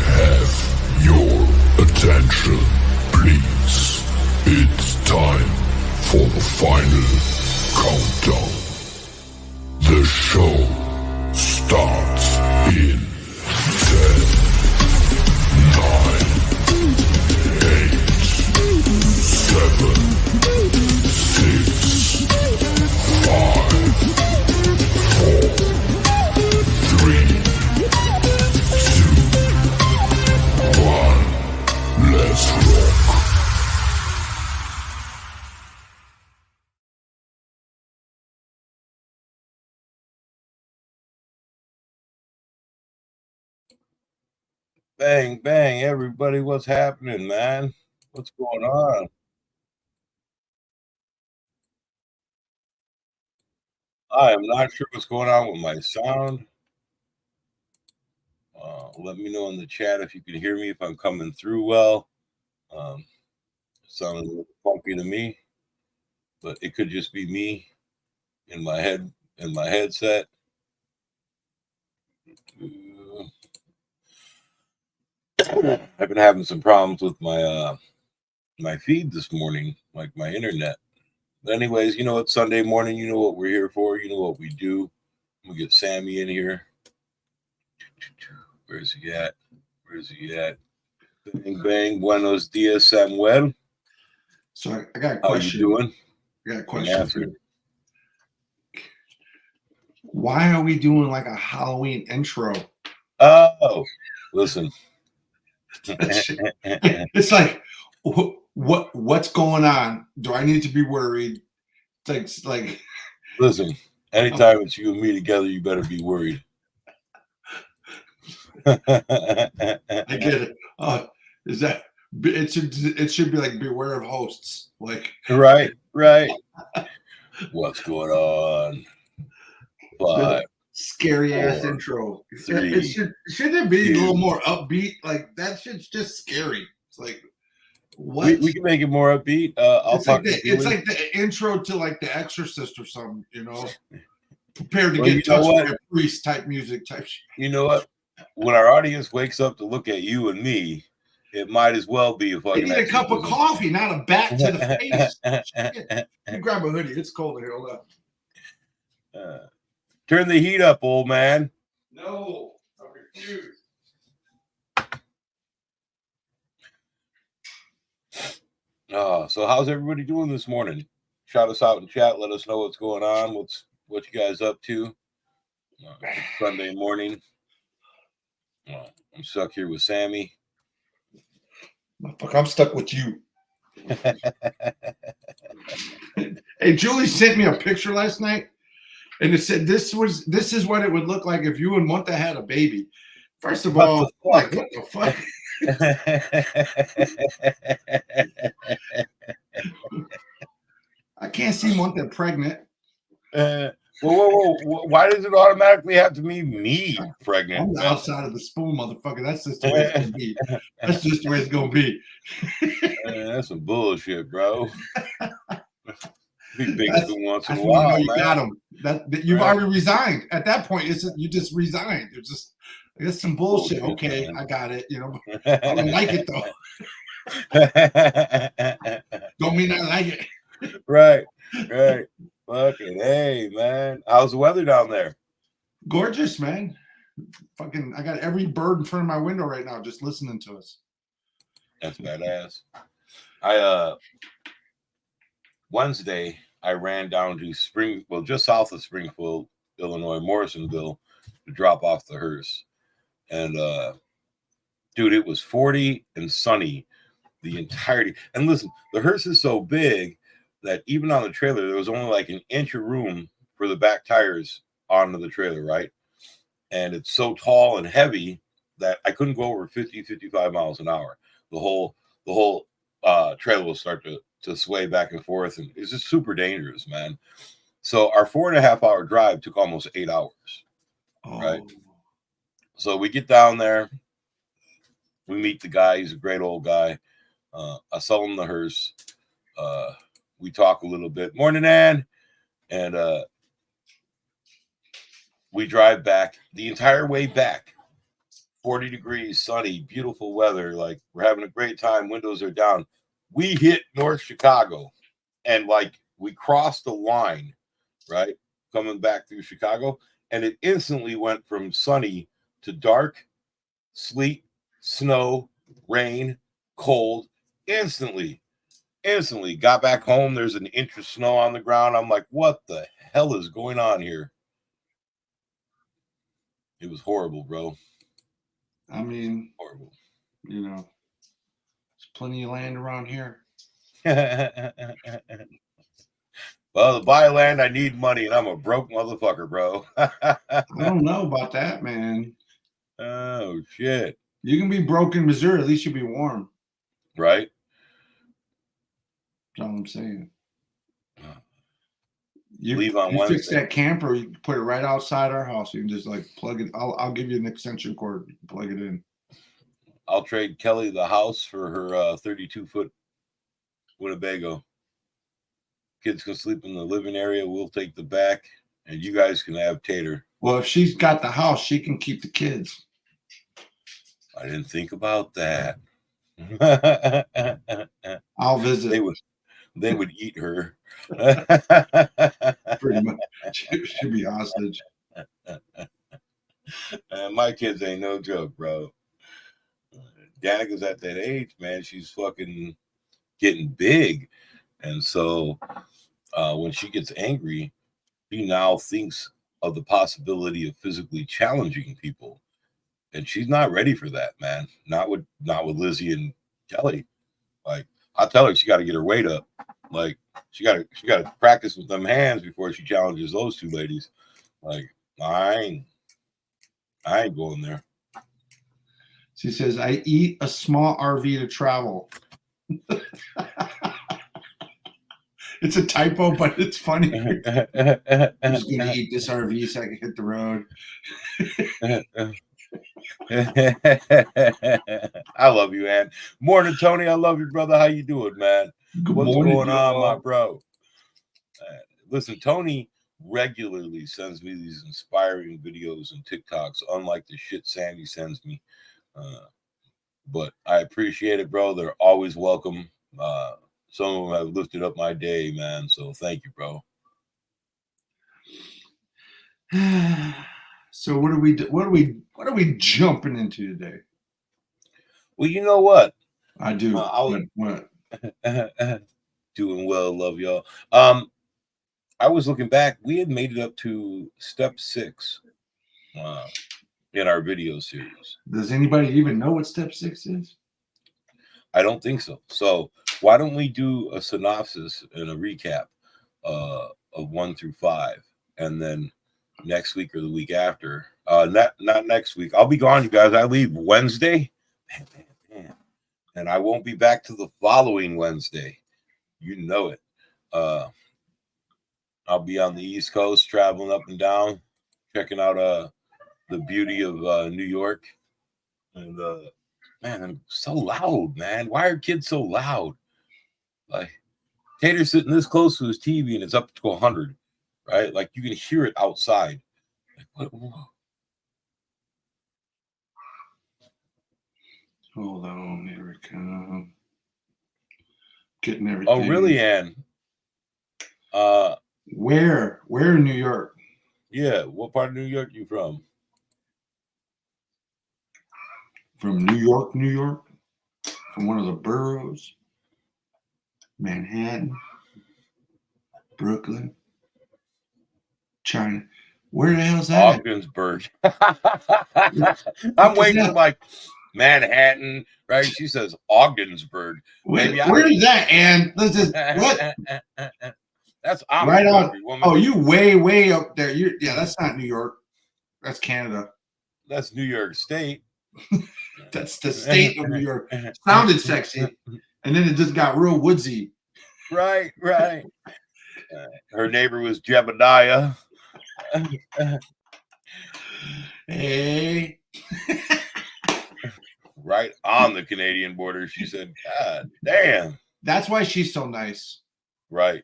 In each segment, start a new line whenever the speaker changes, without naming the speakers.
have your attention, please? It's time for the final countdown. The show starts in 10, 9, 8, 7, 6, 5, 4, 3, 2, 1. Let's rock.
Bang, bang, everybody. What's happening, man? What's going on? I am not sure what's going on with my sound. Let me know in the chat if you can hear me, if I'm coming through well. Sounding a little funky to me, but it could just be me in my head, in my headset. I've been having some problems with my feed this morning, like my internet. But anyways, you know what? Sunday morning, you know what we're here for. You know what we do. We get Sammy in here. Where's he at? Where's he at? Bang, bang. Buenos dias, Samuel.
So I got a
How
question.
you doing?
I got a question for
Answer.
you. Why are we doing like a Halloween intro?
Oh, listen.
It's like, what's going on? Do I need to be worried? It's like
Listen, anytime it's you and me together, you better be worried.
I get it. Is that it should be like beware of hosts. Like
right. What's going on? 5,
scary ass
4,
intro.
3,
Shouldn't it be
2.
a little more upbeat? Like that shit's just scary. It's like
we can make it more upbeat. I'll
it's
talk
like
to Julie.
it's like the intro to like The Exorcist or something, you know. Prepared to
Well,
get
you know
touched
what?
by a priest type music type shit.
You know what? When our audience wakes up to look at you and me, it might as well be a
They
fucking
need a cup of
exorcism.
coffee, not a bat to the face. Shit. You grab a hoodie. It's cold here. Hold up.
Turn the heat up, old man.
No, I refuse.
So how's everybody doing this morning? Shout us out in chat. Let us know what's going on. What you guys up to? Sunday morning. I'm stuck here with Sammy.
Fuck, I'm stuck with you. Hey, Julie sent me a picture last night, and it said this is what it would look like if you and Monta had a baby. First of all, like what the fuck? I can't see Monta pregnant.
Whoa. Why does it automatically have to be me pregnant?
I'm the outside of the spoon, motherfucker. That's just the way it's gonna be. That's just the way it's gonna be.
That's some bullshit, bro. Be big once in a
when
while,
you know you
man.
got him. That you've already resigned. At that point, you just resigned. It's just it's some bullshit. Okay, man. I got it. You know, I don't like it though. Don't mean I like it.
Right. Fucking hey, man. How's the weather down there?
Gorgeous, man. Fucking, I got every bird in front of my window right now just listening to us.
That's badass. Wednesday, I ran down to just south of Springfield, Illinois, Morrisonville, to drop off the hearse. And dude, it was 40 and sunny the entirety. And listen, the hearse is so big that even on the trailer, there was only like an inch of room for the back tires onto the trailer, right? And it's so tall and heavy that I couldn't go over 50, 55 miles an hour. The whole trailer will start to sway back and forth, and it's just super dangerous, man. So our 4.5 hour drive took almost 8 hours, right? So we get down there, we meet the guy. He's a great old guy. I sell him the hearse. We talk a little bit. Morning, Ann. And we drive back the entire way back. 40 degrees, sunny, beautiful weather. Like we're having a great time. Windows are down. We hit North Chicago and like we crossed the line, right? Coming back through Chicago. And it instantly went from sunny to dark, sleet, snow, rain, cold, instantly. Instantly got back home. There's an inch of snow on the ground. I'm like, what the hell is going on here? It was horrible, bro.
I mean,
Horrible.
you know, there's plenty of land around here.
Well, to buy land, I need money, and I'm a broke motherfucker, bro.
I don't know about that, man.
Oh, shit.
You can be broke in Missouri. At least you'll be warm.
Right?
That's all I'm saying.
Leave on
you fix
Wednesday.
that camper, you can put it right outside our house. You can just like plug it. I'll give you an extension cord. You can plug it in.
I'll trade Kelly the house for her 32-foot Winnebago. Kids can sleep in the living area. We'll take the back, and you guys can have Tater.
Well, if she's got the house, she can keep the kids.
I didn't think about that.
I'll visit.
They would eat her.
Pretty much. She'd be hostage.
My kids ain't no joke, bro. Danica's at that age, man. She's fucking getting big. And so when she gets angry, she now thinks of the possibility of physically challenging people. And she's not ready for that, man. Not with Lizzie and Kelly. Like, I tell her she got to get her weight up. Like, she got to practice with them hands before she challenges those two ladies. Like, I ain't going there.
She says, I eat a small RV to travel. It's a typo, but it's funny. I'm just going to eat this RV so I can hit the road.
I love you, Ann. Morning, Tony. I love you, brother. How you doing, man? What's going on, my bro? Listen, Tony regularly sends me these inspiring videos and TikToks, unlike the shit Sandy sends me. But I appreciate it, bro. They're always welcome. Some of them have lifted up my day, man. So thank you, bro.
So what are we jumping into today?
Well, you know what?
I do. What?
Doing well, love y'all. I was looking back. We had made it up to step 6 in our video series.
Does anybody even know what step 6 is?
I don't think so. So why don't we do a synopsis and a recap of 1 through 5, and then next week or the week after. Not next week. I'll be gone, you guys. I leave Wednesday, and I won't be back to the following Wednesday. You know it. I'll be on the East Coast, traveling up and down, checking out the beauty of New York. And man, I'm so loud, man. Why are kids so loud? Like, Tater's sitting this close to his TV and it's up to 100, right? Like, you can hear it outside. Like, what?
Hold on, here it comes. Getting everything.
Oh, really, Ann?
Where in New York?
Yeah, what part of New York you from?
From New York, New York? From one of the boroughs? Manhattan? Brooklyn? China? Where the hell's that?
Ogdensburg. I'm waiting for like Manhattan, right? She says Ogdensburg.
Where is that, Ann? What?
That's
right on. Oh, you way up there. Yeah, that's not New York. That's Canada.
That's New York State.
That's the state of New York. Sounded sexy, and then it just got real woodsy.
Right. Her neighbor was Jebediah.
Hey.
Right on the Canadian border. She said, God damn.
That's why she's so nice.
Right.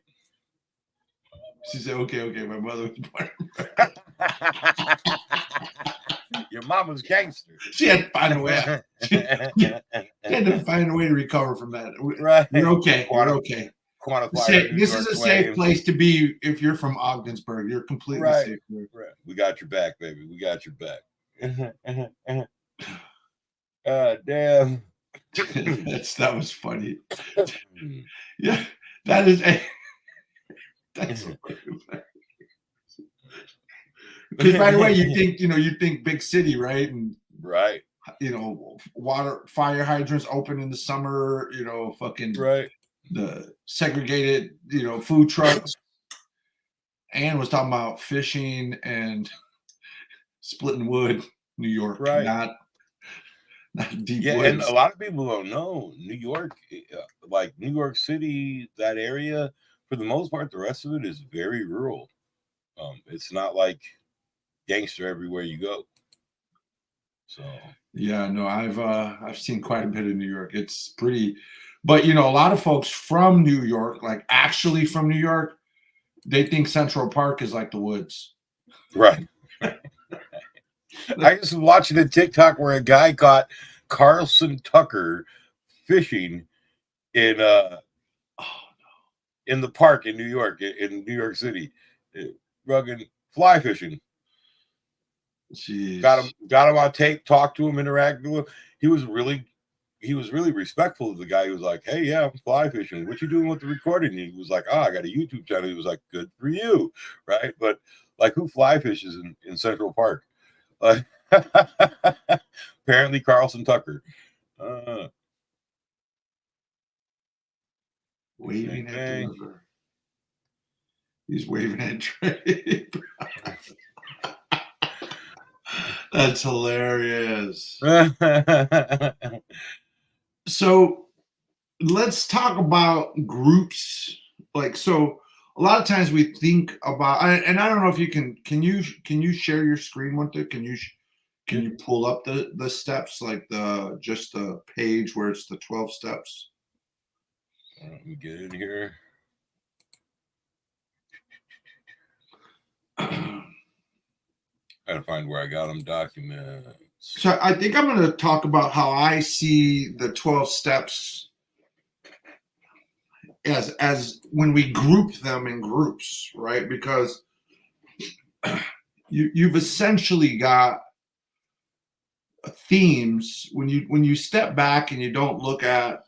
She said, okay, my mother was born.
Your mama's gangster.
She had to find a way. She had to find a way to recover from that.
Right.
You're okay. You're okay.
Quantify
This is a safe place to be if you're from Ogdensburg. You're completely safe.
Right. We got your back, baby. We got your back. Damn.
That was funny. Yeah, that is a. That's because by the way, you think big city, right? And
right.
Water fire hydrants open in the summer. Fucking
right.
The segregated, food trucks. Ann was talking about fishing and splitting wood, New York,
right?
Not deep
woods.
And
a lot of people don't know New York, like New York City, that area. For the most part, the rest of it is very rural. It's not like gangster everywhere you go. So
yeah, no, I've seen quite a bit of New York. It's pretty, but a lot of folks from New York, like actually from New York, they think Central Park is like the woods.
Right. I just was watching a TikTok where a guy caught Carlson Tucker fishing in in the park in New York, in New York City, rugged fly fishing.
Jeez.
Got him on tape, talked to him, interacted with him. He was really respectful of the guy. He was like, "Hey, yeah, I'm fly fishing. What you doing with the recording?" And he was like, I got a YouTube channel." He was like, "Good for you," right? But like, who fly fishes in Central Park? Like, apparently Carlson Tucker.
Waving at the river. He's waving at Trey. That's hilarious. So let's talk about groups. So a lot of times we think about, and I don't know if you can you share your screen with it? Can you pull up the steps, like just the page where it's the 12 steps?
Let me get in here. Gotta find where I got them documents.
So I think I'm going to talk about how I see the 12 steps as when we group them in groups, right? Because you've essentially got themes when you step back and you don't look at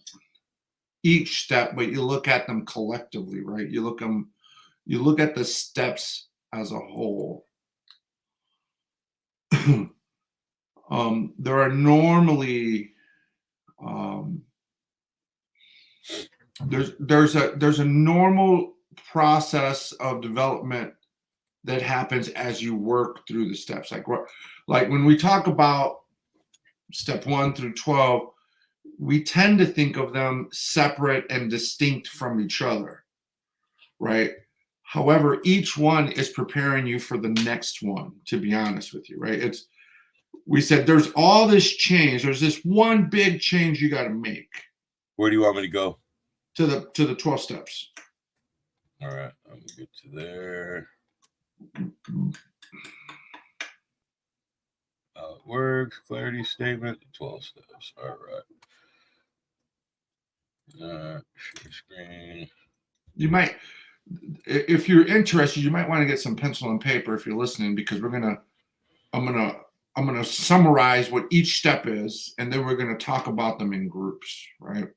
each step, but you look at them collectively, right? You look at the steps as a whole. There are normally there's a normal process of development that happens as you work through the steps. Like when we talk about step 1 through 12, we tend to think of them separate and distinct from each other, right? However, each one is preparing you for the next one, to be honest with you, right? We said there's all this change. There's this one big change you got to make.
Where do you want me to go?
To the 12 steps.
All right, I'm gonna get to there. Works, clarity statement, 12 steps. All right. Share screen.
You might, if you're interested, you might want to get some pencil and paper if you're listening, because I'm gonna summarize what each step is, and then we're gonna talk about them in groups, right?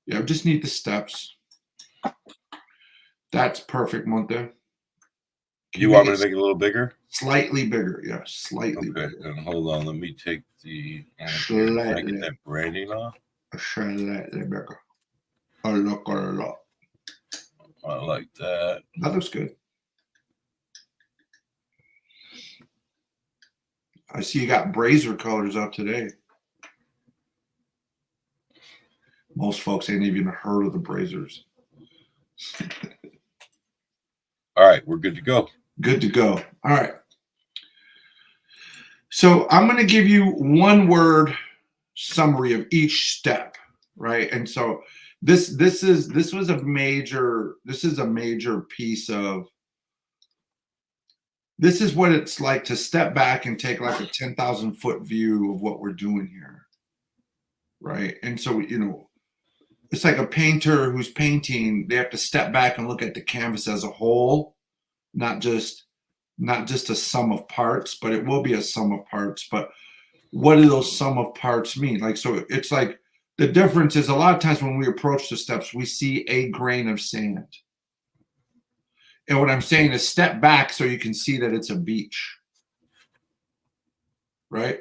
Yeah, just need the steps. That's perfect, Monte.
You want me to make it a little bigger?
Slightly bigger, yeah, slightly bigger.
And hold on, let me take the
slightly.
That branding off.
Slightly bigger. A lot.
I like that.
That looks good. I see you got brazier colors up today. Most folks ain't even heard of the brazers.
All right, we're good to go.
Good to go. All right. So I'm going to give you one word summary of each step, right? And so this is a major piece of this is what it's like to step back and take like a 10,000 foot view of what we're doing here. Right. And so, it's like a painter who's painting, they have to step back and look at the canvas as a whole, not just a sum of parts, but it will be a sum of parts. But what do those sum of parts mean? Like, so it's like the difference is a lot of times when we approach the steps, we see a grain of sand. And what I'm saying is step back so you can see that it's a beach. Right?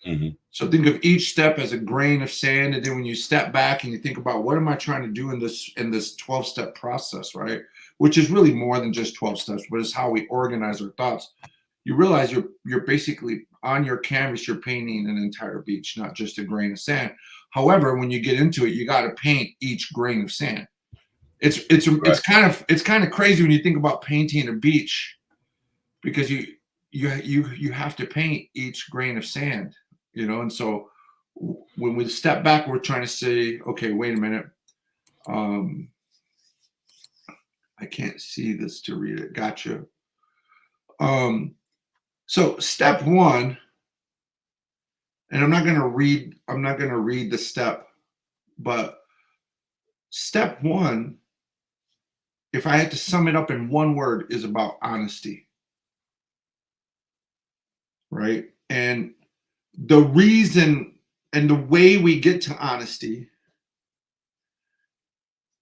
Mm-hmm.
So think of each step as a grain of sand, and then when you step back and you think about what am I trying to do in this 12-step process, right? Which is really more than just 12 steps, but it's how we organize our thoughts. You realize you're basically on your canvas, you're painting an entire beach, not just a grain of sand. However, when you get into it, you got to paint each grain of sand. It's kind of crazy when you think about painting a beach, because you have to paint each grain of sand. And so when we step back, we're trying to say, okay, wait a minute. I can't see this to read it. Gotcha. So step one, and I'm not going to read the step, but step one, if I had to sum it up in one word, is about honesty. Right? And the reason and the way we get to honesty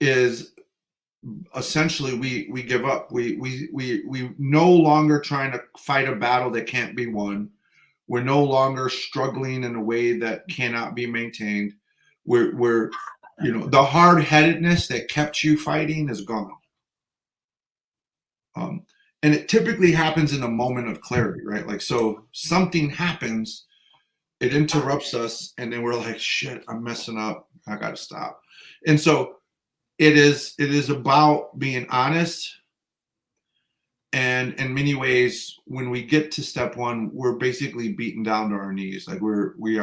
is essentially we give up. We no longer trying to fight a battle that can't be won. We're no longer struggling in a way that cannot be maintained. We're the hard-headedness that kept you fighting is gone. And it typically happens in a moment of clarity, right? Like, so something happens, it interrupts us, and then we're like, shit, I'm messing up. I got to stop. And so it is about being honest. And in many ways, when we get to step one, we're basically beaten down to our knees. Like we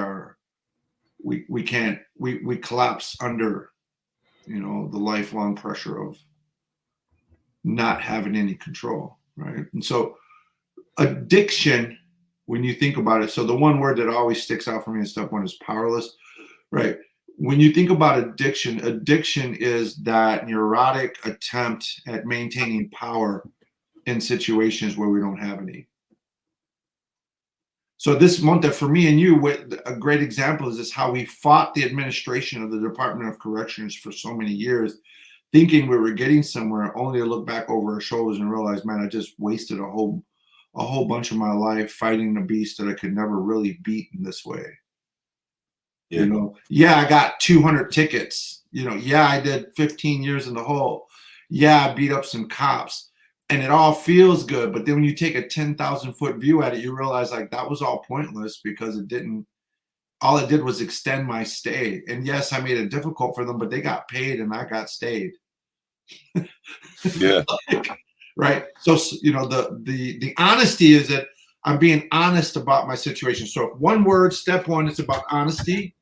collapse under, the lifelong pressure of not having any control. Right. And so addiction, when you think about it, so the one word that always sticks out for me in step one is powerless. Right. When you think about addiction is that neurotic attempt at maintaining power in situations where we don't have any. So this month, for me and you, a great example is how we fought the administration of the Department of Corrections for so many years, thinking we were getting somewhere, only to look back over our shoulders and realize, man, I just wasted a whole bunch of my life fighting a beast that I could never really beat in this way. Yeah. I got 200 tickets. Yeah, I did 15 years in the hole. Yeah, I beat up some cops, and it all feels good. But then when you take a 10,000 foot view at it, you realize like that was all pointless, because all it did was extend my stay. And yes, I made it difficult for them, but they got paid and I got stayed.
Yeah.
Right. So, the honesty is that I'm being honest about my situation. So one word, step one, is about honesty.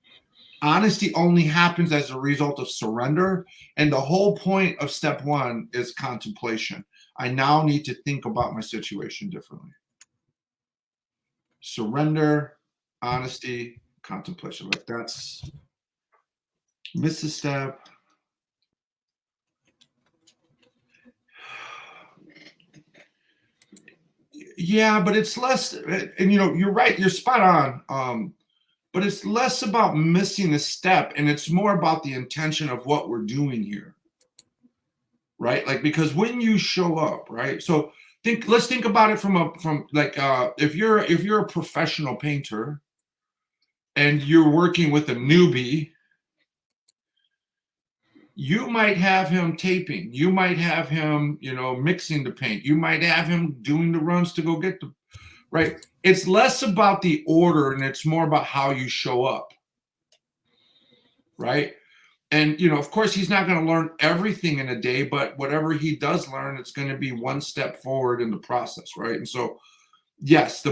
Honesty only happens as a result of surrender. And the whole point of step one is contemplation. I now need to think about my situation differently. Surrender, honesty, contemplation. Like that's miss a step. Yeah, but it's less, and you're right, you're spot on. But it's less about missing a step, and it's more about the intention of what we're doing here. Right? Like, because when you show up, right? So let's think about it from if you're a professional painter and you're working with a newbie, you might have him taping, you might have him, mixing the paint, you might have him doing the runs to go get the right. It's less about the order and it's more about how you show up. Right. And, of course, he's not going to learn everything in a day, but whatever he does learn, it's going to be one step forward in the process. Right. And so, yes,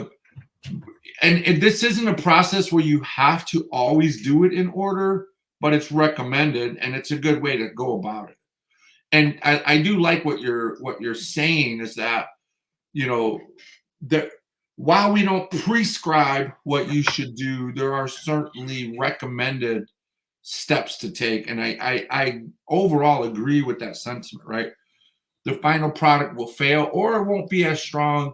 and this isn't a process where you have to always do it in order, but it's recommended and it's a good way to go about it. And I do like what you're saying is that, while we don't prescribe what you should do, there are certainly recommended steps to take. And I overall agree with that sentiment, right? The final product will fail or it won't be as strong.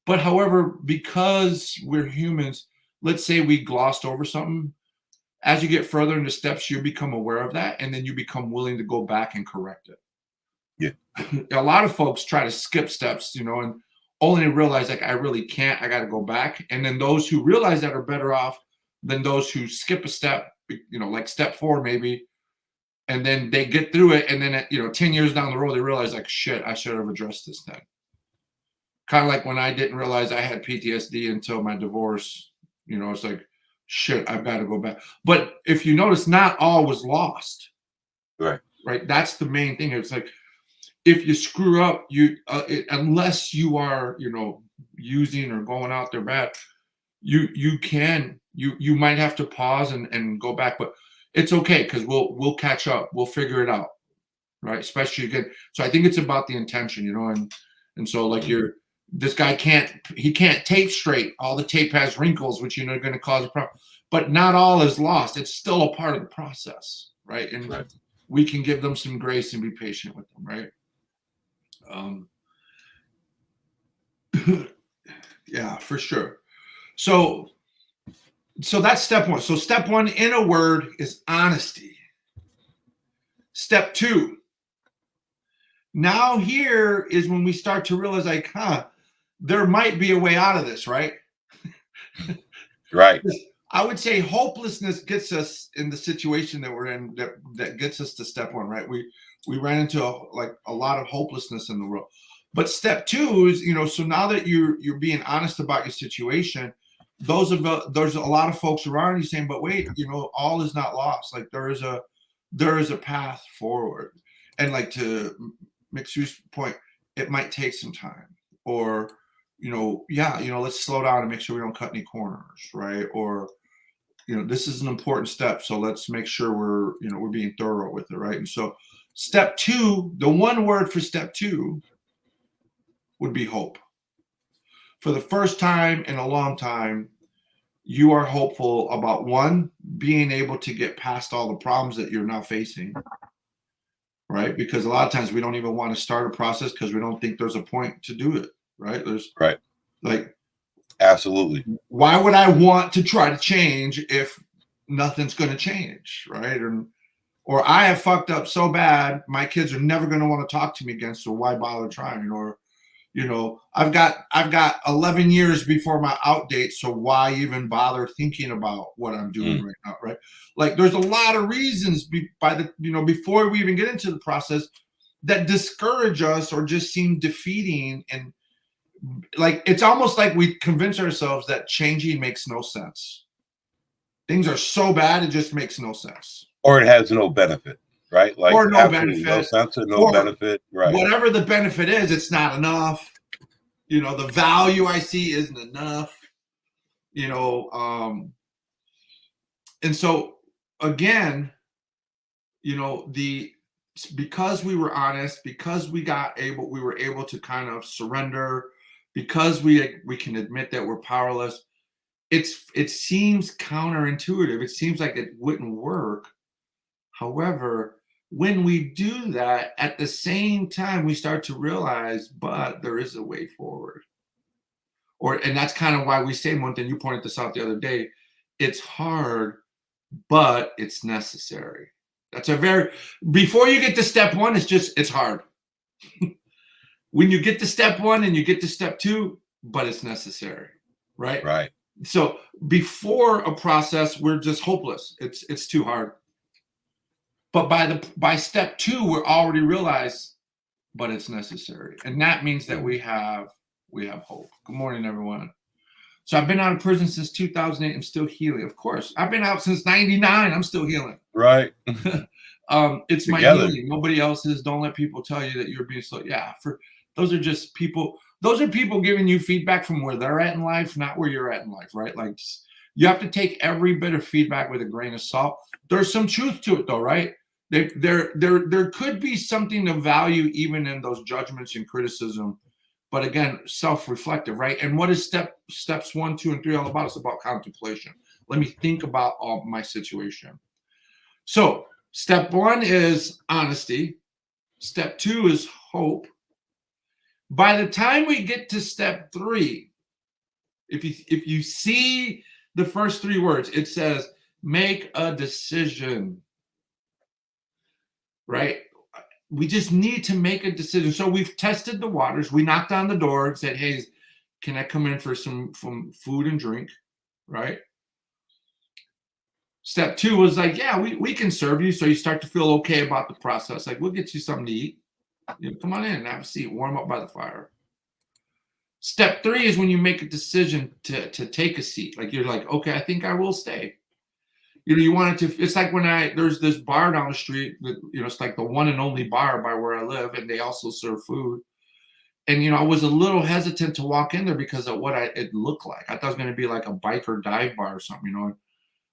But however, because we're humans, let's say we glossed over something. As you get further into steps, you become aware of that, and then you become willing to go back and correct it.
Yeah.
A lot of folks try to skip steps, and only realize like I really can't. I got to go back. And then those who realize that are better off than those who skip a step, like step 4 maybe, and then they get through it, and then 10 years down the road they realize like shit, I should have addressed this then. Kind of like when I didn't realize I had PTSD until my divorce. It's like, shit, I've got to go back. But if you notice, not all was lost.
Right.
Right. That's the main thing. It's like, if you screw up, unless you are, using or going out there bad, you might have to pause and go back, but it's okay because we'll catch up. We'll figure it out. Right. Especially again. So I think it's about the intention, and so like this guy can't tape straight. All the tape has wrinkles, which are going to cause a problem. But not all is lost. It's still a part of the process, right? And
right.
we can give them some grace and be patient with them, right? Yeah, for sure. So that's step 1. So step 1 in a word is honesty. Step 2. Now here is when we start to realize like, there might be a way out of this, right?
Right.
I would say hopelessness gets us in the situation that we're in, that gets us to step 1, right? We ran into a lot of hopelessness in the world. But step 2 is, so now that you're being honest about your situation, there's a lot of folks around you saying, but wait, all is not lost. Like there is a path forward. And like to Mixu's point, it might take some time, or let's slow down and make sure we don't cut any corners, right? Or this is an important step, so let's make sure we're being thorough with it, right? And so step 2, the one word for step 2 would be hope. For the first time in a long time, you are hopeful about, 1, being able to get past all the problems that you're now facing, right? Because a lot of times we don't even want to start a process because we don't think there's a point to do it, right?
Right.
Like,
absolutely.
Why would I want to try to change if nothing's going to change, right? Or I have fucked up so bad, my kids are never going to want to talk to me again, so why bother trying? Or, I've got 11 years before my out date, so why even bother thinking about what I'm doing right now, right? Like there's a lot of reasons before we even get into the process that discourage us or just seem defeating. And like it's almost like we convince ourselves that changing makes no sense. Things are so bad, it just makes no sense.
Or it has no benefit, right? Like
or no benefit.
No sense or no benefit, right?
Whatever the benefit is, it's not enough. The value I see isn't enough. And so again, because we were honest, because we were able to kind of surrender, because we can admit that we're powerless. It seems counterintuitive. It seems like it wouldn't work. However, when we do that, at the same time, we start to realize, but there is a way forward. And that's kind of why we say one thing, you pointed this out the other day, it's hard, but it's necessary. Before you get to step 1, it's hard. When you get to step 1 and you get to step 2, but it's necessary, right?
Right.
So before a process, we're just hopeless. It's too hard. But by step 2, we're already realized, but it's necessary. And that means that we have hope. Good morning, everyone. So I've been out of prison since 2008. I'm still healing. Of course. I've been out since 99. I'm still healing.
Right.
It's
Together.
My healing. Nobody else's. Don't let people tell you that you're being slow. Yeah. Those are just people. Those are people giving you feedback from where they're at in life, not where you're at in life, right? Like you have to take every bit of feedback with a grain of salt. There's some truth to it though, right? There could be something of value even in those judgments and criticism, but again, self-reflective, right? And what is steps 1, 2, and 3 all about? It's about contemplation. Let me think about all my situation. So step 1 is honesty. Step 2 is hope. By the time we get to step 3, if you see the first 3 words, it says make a decision, right? We just need to make a decision. So we've tested the waters. We knocked on the door and said, hey, can I come in for some food and drink, right? Step 2 was like, yeah, we can serve you. So you start to feel okay about the process. Like, we'll get you something to eat. You know, come on in, have a seat, warm up by the fire. Step 3 is when you make a decision to take a seat. Like, you're like, okay, I think I will stay. You know, you want it to, it's like when there's this bar down the street that, you know, it's like the one and only bar by where I live, and they also serve food. And, you know, I was a little hesitant to walk in there because of what it looked like. I thought it was going to be like a biker dive bar or something, you know.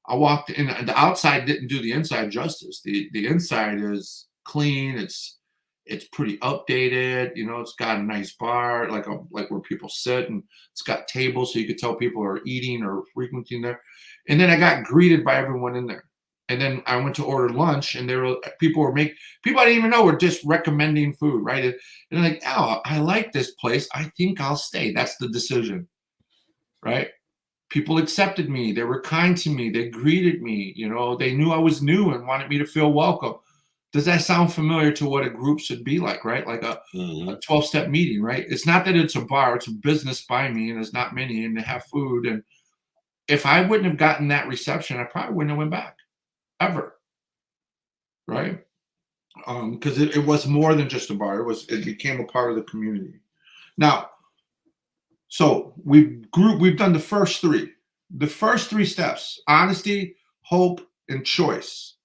I walked in, the outside didn't do the inside justice. The inside is clean. It's pretty updated. You know, it's got a nice bar, like where people sit, and it's got tables so you could tell people are eating or frequenting there. And then I got greeted by everyone in there. And then I went to order lunch, and people I didn't even know were just recommending food, right? And they're like, oh, I like this place. I think I'll stay. That's the decision, right? People accepted me. They were kind to me. They greeted me. You know, they knew I was new and wanted me to feel welcome. Does that sound familiar to what a group should be like, right? Like a 12-step meeting, right? It's not that it's a bar. It's a business by me, and there's not many, and they have food. And if I wouldn't have gotten that reception, I probably wouldn't have went back, ever, right? Because it was more than just a bar. It became a part of the community. Now, so we've done the first 3. The first 3 steps: honesty, hope, and choice.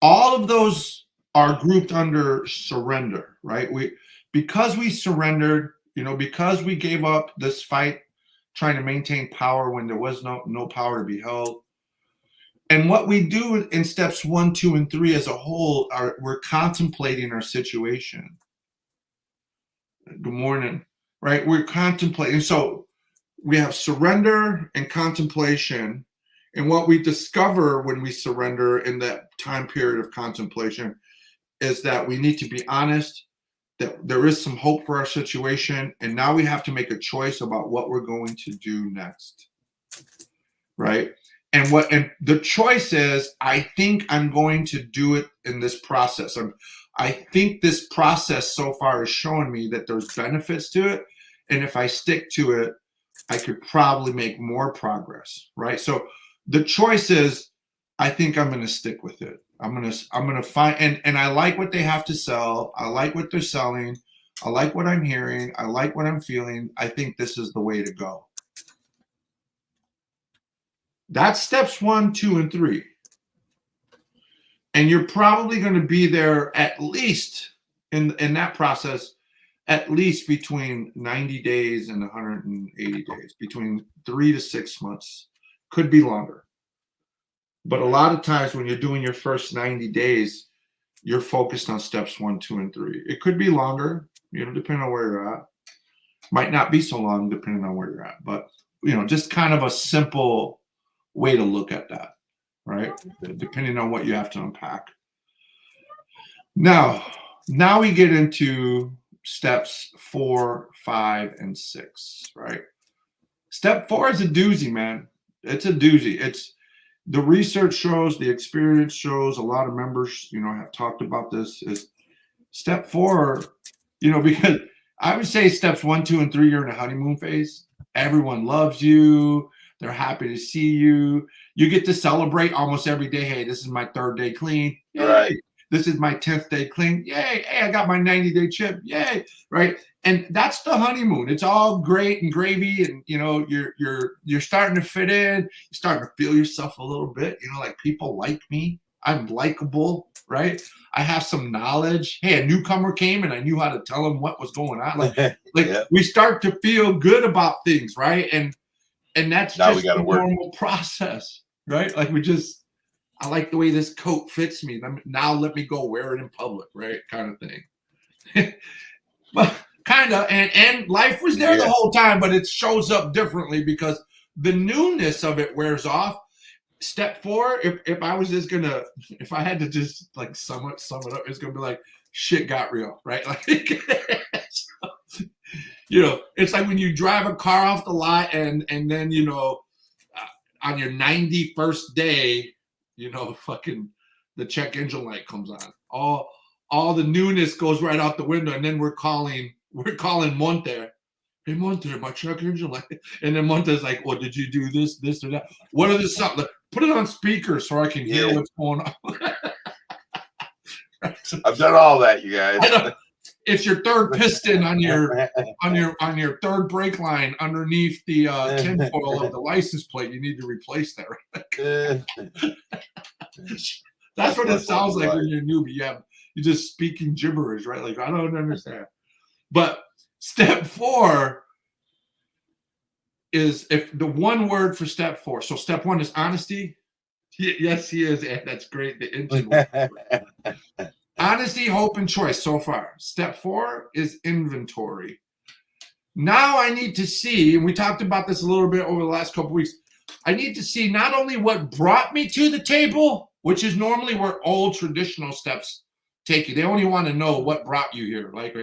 All of those are grouped under surrender, right? Because we surrendered, you know, because we gave up this fight trying to maintain power when there was no power to be held. And what we do in steps 1, 2, and 3 as a whole we're contemplating our situation. Good morning. Right? We're contemplating. So we have surrender and contemplation. And what we discover when we surrender in that time period of contemplation is that we need to be honest, that there is some hope for our situation. And now we have to make a choice about what we're going to do next. Right? And the choice is, I think I'm going to do it in this process. I think this process so far is showing me that there's benefits to it. And if I stick to it, I could probably make more progress, right? So the choice is, I think I'm going to stick with it. I'm going to find, and I like what they have to sell. I like what they're selling. I like what I'm hearing. I like what I'm feeling. I think this is the way to go. That's steps 1, 2, and 3. And you're probably going to be there at least in that process, at least between 90 days and 180 days, between 3 to 6 months. Could be longer. But a lot of times when you're doing your first 90 days, you're focused on steps 1, 2, and 3. It could be longer, you know, depending on where you're at. Might not be so long depending on where you're at. But, you know, just kind of a simple way to look at that, right? Depending on what you have to unpack. Now we get into steps 4, 5, and 6, right? Step 4 is a doozy, man. It's a doozy. It's the research shows, the experience shows, a lot of members, you know, have talked about this. Is step 4, you know, because I would say steps 1, 2, and 3, you're in a honeymoon phase. Everyone loves you. They're happy to see you. You get to celebrate almost every day. Hey, this is my 3rd day clean. Yay. Right. This is my 10th day clean. Yay. Hey, I got my 90-day chip. Yay. Right. And that's the honeymoon. It's all great and gravy. And, you know, you're starting to fit in. You're starting to feel yourself a little bit. You know, like, people like me. I'm likable. Right. I have some knowledge. Hey, a newcomer came and I knew how to tell them what was going on. Like, yeah. We start to feel good about things. Right. And that's now just a normal process, right? Like, I like the way this coat fits me. Now let me go wear it in public, right? Kind of thing. kind of, and life was there the whole time, but it shows up differently because the newness of it wears off. Step 4, if I was just gonna, if I had to just like sum it up, it's gonna be like shit got real, right? Like, you know, it's like when you drive a car off the lot and then, you know, on your 91st day, you know, fucking the check engine light comes on. All the newness goes right out the window, and then we're calling Monte. Hey, Monte, my check engine light. And then Monte's like, well, did you do this, or that? What are the something? Put it on speaker so I can hear what's going on.
I've done all that, you guys.
It's your third piston on your third brake line underneath the tinfoil of the license plate. You need to replace that. Right? That's what it sounds like when you're a newbie. You're just speaking gibberish, right? Like, I don't understand. But step 4 is, if the one word for step 4. So step 1 is honesty. Yes, he is, and that's great. The engine. Honesty, hope, and choice so far. Step 4 is inventory. Now I need to see, and we talked about this a little bit over the last couple of weeks, I need to see not only what brought me to the table, which is normally where old traditional steps take you. They only want to know what brought you here. Like,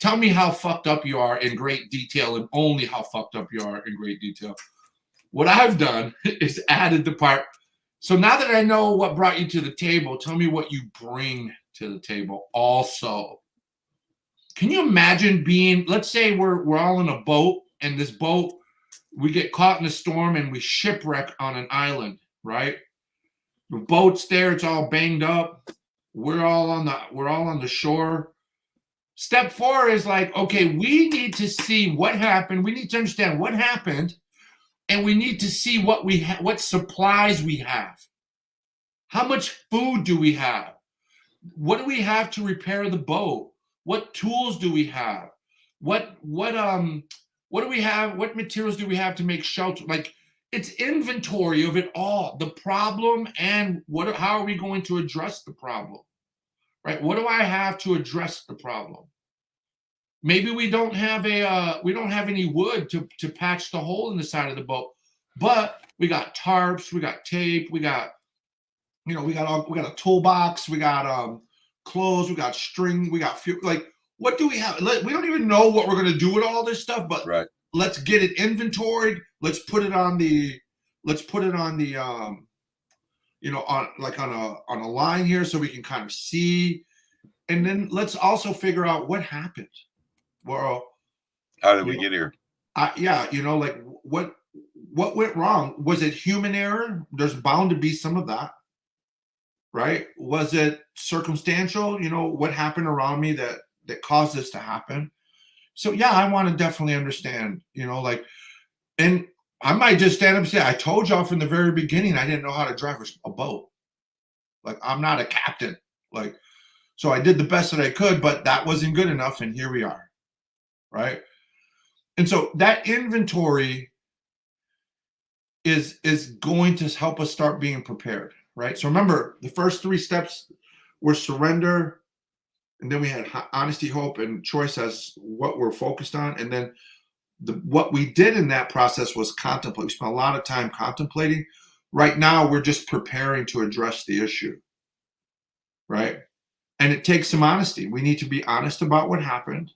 tell me how fucked up you are in great detail, and only how fucked up you are in great detail. What I've done is added the part. So now that I know what brought you to the table, tell me what you bring to the table also. Can you imagine being, let's say we're all in a boat, and this boat, we get caught in a storm and we shipwreck on an island, right? The boat's there, it's all banged up. We're all on the shore. Step 4 is like, okay, we need to see what happened. We need to understand what happened, and we need to see what supplies we have. How much food do we have? What do we have to repair the boat? What tools do we have? What do we have? What materials do we have to make shelter? Like, it's inventory of it all, the problem, and how are we going to address the problem, right? What do I have to address the problem? Maybe we don't have any wood to patch the hole in the side of the boat, but we got tarps, we got tape, we got a toolbox, we got clothes, we got string, we got fuel. Like, what do we have? We don't even know what we're gonna do with all this stuff, but
right.
Let's get it inventoried. Let's put it on the on a line here so we can kind of see, and then let's also figure out what happened. Well,
how did we get here?
Like what went wrong? Was it human error? There's bound to be some of that, right? Was it circumstantial? What happened around me that caused this to happen? So yeah, I want to definitely understand, and I might just stand up and say, I told y'all from the very beginning, I didn't know how to drive a boat. Like, I'm not a captain. Like, so I did the best that I could, but that wasn't good enough. And here we are. Right. And so that inventory is going to help us start being prepared. Right. So remember, the first 3 steps were surrender. And then we had honesty, hope, and choice as what we're focused on. And then what we did in that process was contemplate. We spent a lot of time contemplating. Right now, we're just preparing to address the issue, right? And it takes some honesty. We need to be honest about what happened,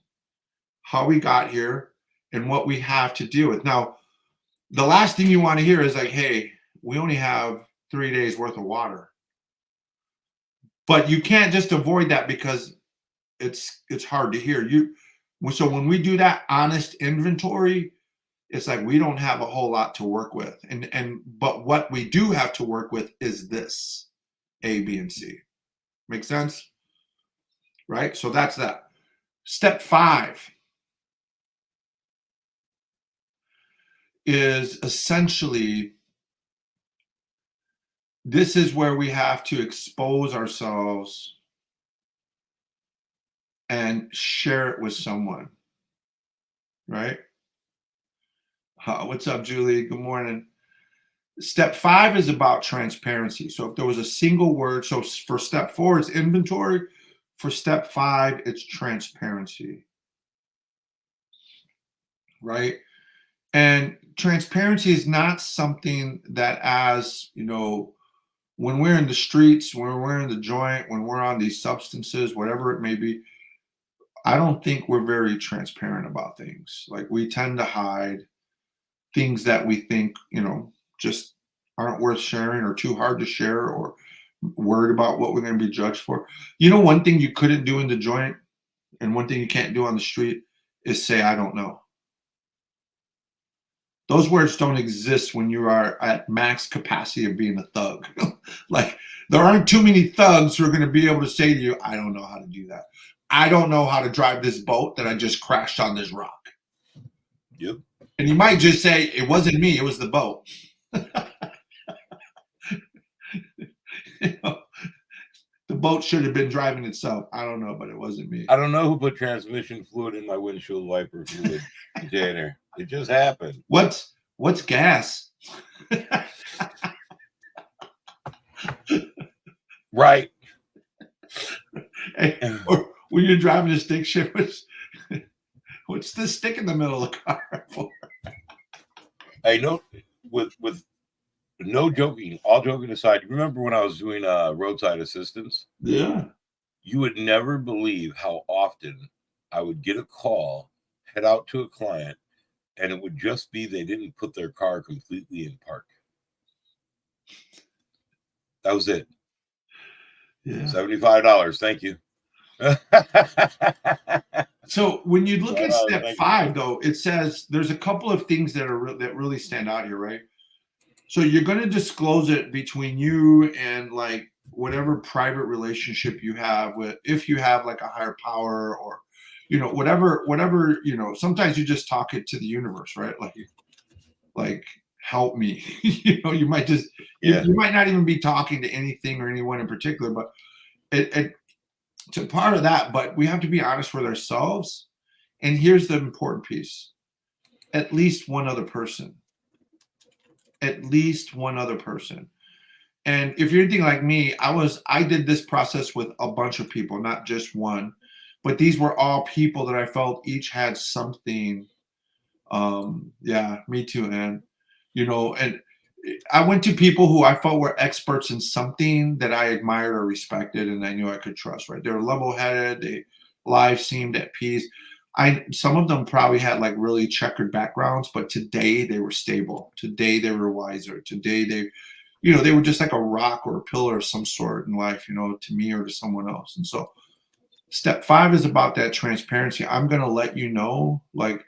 how we got here, and what we have to deal with. Now, the last thing you want to hear is like, hey, we only have 3 days worth of water. But you can't just avoid that because it's hard to hear. So when we do that honest inventory, it's like we don't have a whole lot to work with. But what we do have to work with is this, A, B, and C. Make sense? Right? So that's that. Step 5 is essentially, this is where we have to expose ourselves and share it with someone, right? What's up, Julie? Good morning. Step 5 is about transparency. So if there was a single word, so for step 4, it's inventory. For step 5, it's transparency. right? And transparency is not something that, as you know, when we're in the streets, when we're in the joint, when we're on these substances, whatever it may be, I don't think we're very transparent about things. Like we tend to hide things that we think, just aren't worth sharing or too hard to share or worried about what we're going to be judged for. One thing you couldn't do in the joint and one thing you can't do on the street is say, I don't know. Those words don't exist when you are at max capacity of being a thug. Like there aren't too many thugs who are going to be able to say to you, I don't know how to do that. I don't know how to drive this boat that I just crashed on this rock.
Yep.
And you might just say, it wasn't me, it was the boat. The boat should have been driving itself. I don't know, but it wasn't me.
I don't know who put transmission fluid in my windshield wiper fluid container. It just happened.
What's gas?
Right.
Hey, or when you're driving a stick shift, what's this stick in the middle of the car for?
I know, with no joking, all joking aside, you remember when I was doing roadside assistance?
Yeah.
You would never believe how often I would get a call, head out to a client, and it would just be they didn't put their car completely in park. That was it.
Yeah.
$75. Thank you.
So when you look at step 5, though, it says there's a couple of things that really stand out here, right? So you're going to disclose it between you and like whatever private relationship you have with, if you have like a higher power or, whatever, sometimes you just talk it to the universe, right? Like help me. You might just, you might not even be talking to anything or anyone in particular, but it's a part of that. But we have to be honest with ourselves. And here's the important piece: at least one other person. At least one other person. And if you're anything like me, I did this process with a bunch of people, not just one, but these were all people that I felt each had something. Yeah, me too, and and I went to people who I felt were experts in something that I admired or respected, and I knew I could trust. Right? They were level-headed. Their lives seemed at peace. Some of them probably had like really checkered backgrounds, but today they were stable. Today they were wiser. Today they were just like a rock or a pillar of some sort in life, to me or to someone else. And so step 5 is about that transparency. I'm going to let you know, like,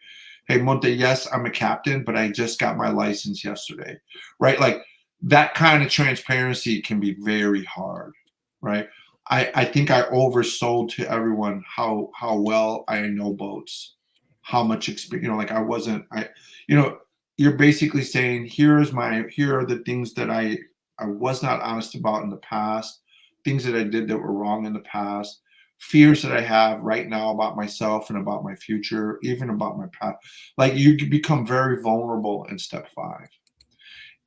hey, Monte, yes, I'm a captain, but I just got my license yesterday, right? Like that kind of transparency can be very hard, right? I think I oversold to everyone how well I know boats, how much experience, you're basically saying, here are the things that I was not honest about in the past, things that I did that were wrong in the past, fears that I have right now about myself and about my future, even about my past. Like you become very vulnerable in step 5.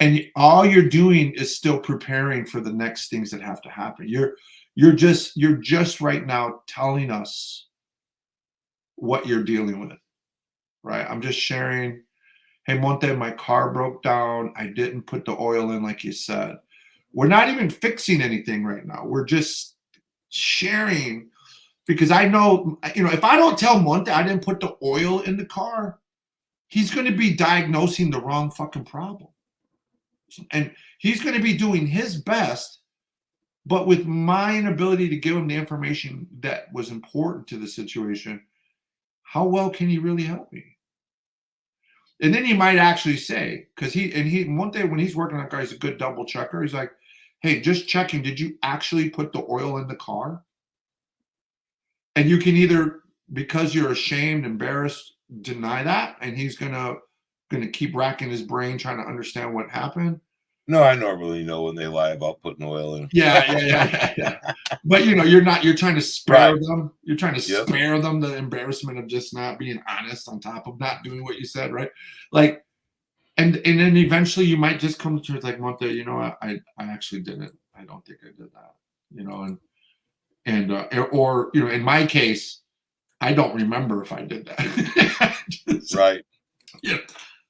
And all you're doing is still preparing for the next things that have to happen. You're just right now telling us what you're dealing with, right? I'm just sharing, hey, Monte, my car broke down. I didn't put the oil in like you said. We're not even fixing anything right now. We're just sharing, because I know, if I don't tell Monte I didn't put the oil in the car, he's going to be diagnosing the wrong fucking problem. And he's going to be doing his best, but with my inability to give him the information that was important to the situation, how well can he really help me? And then he might actually say, because one day when he's working on a car, he's a good double checker. He's like, hey, just checking, did you actually put the oil in the car? And you can either, because you're ashamed, embarrassed, deny that, and he's gonna keep racking his brain trying to understand what happened.
No, I normally know when they lie about putting oil in.
Yeah. But you're trying to spare them. You're trying to spare them the embarrassment of just not being honest on top of not doing what you said, right? Like, and then eventually you might just come to like, Monte, I actually didn't. I don't think I did that. Or in my case, I don't remember if I did that.
Right.
Yeah.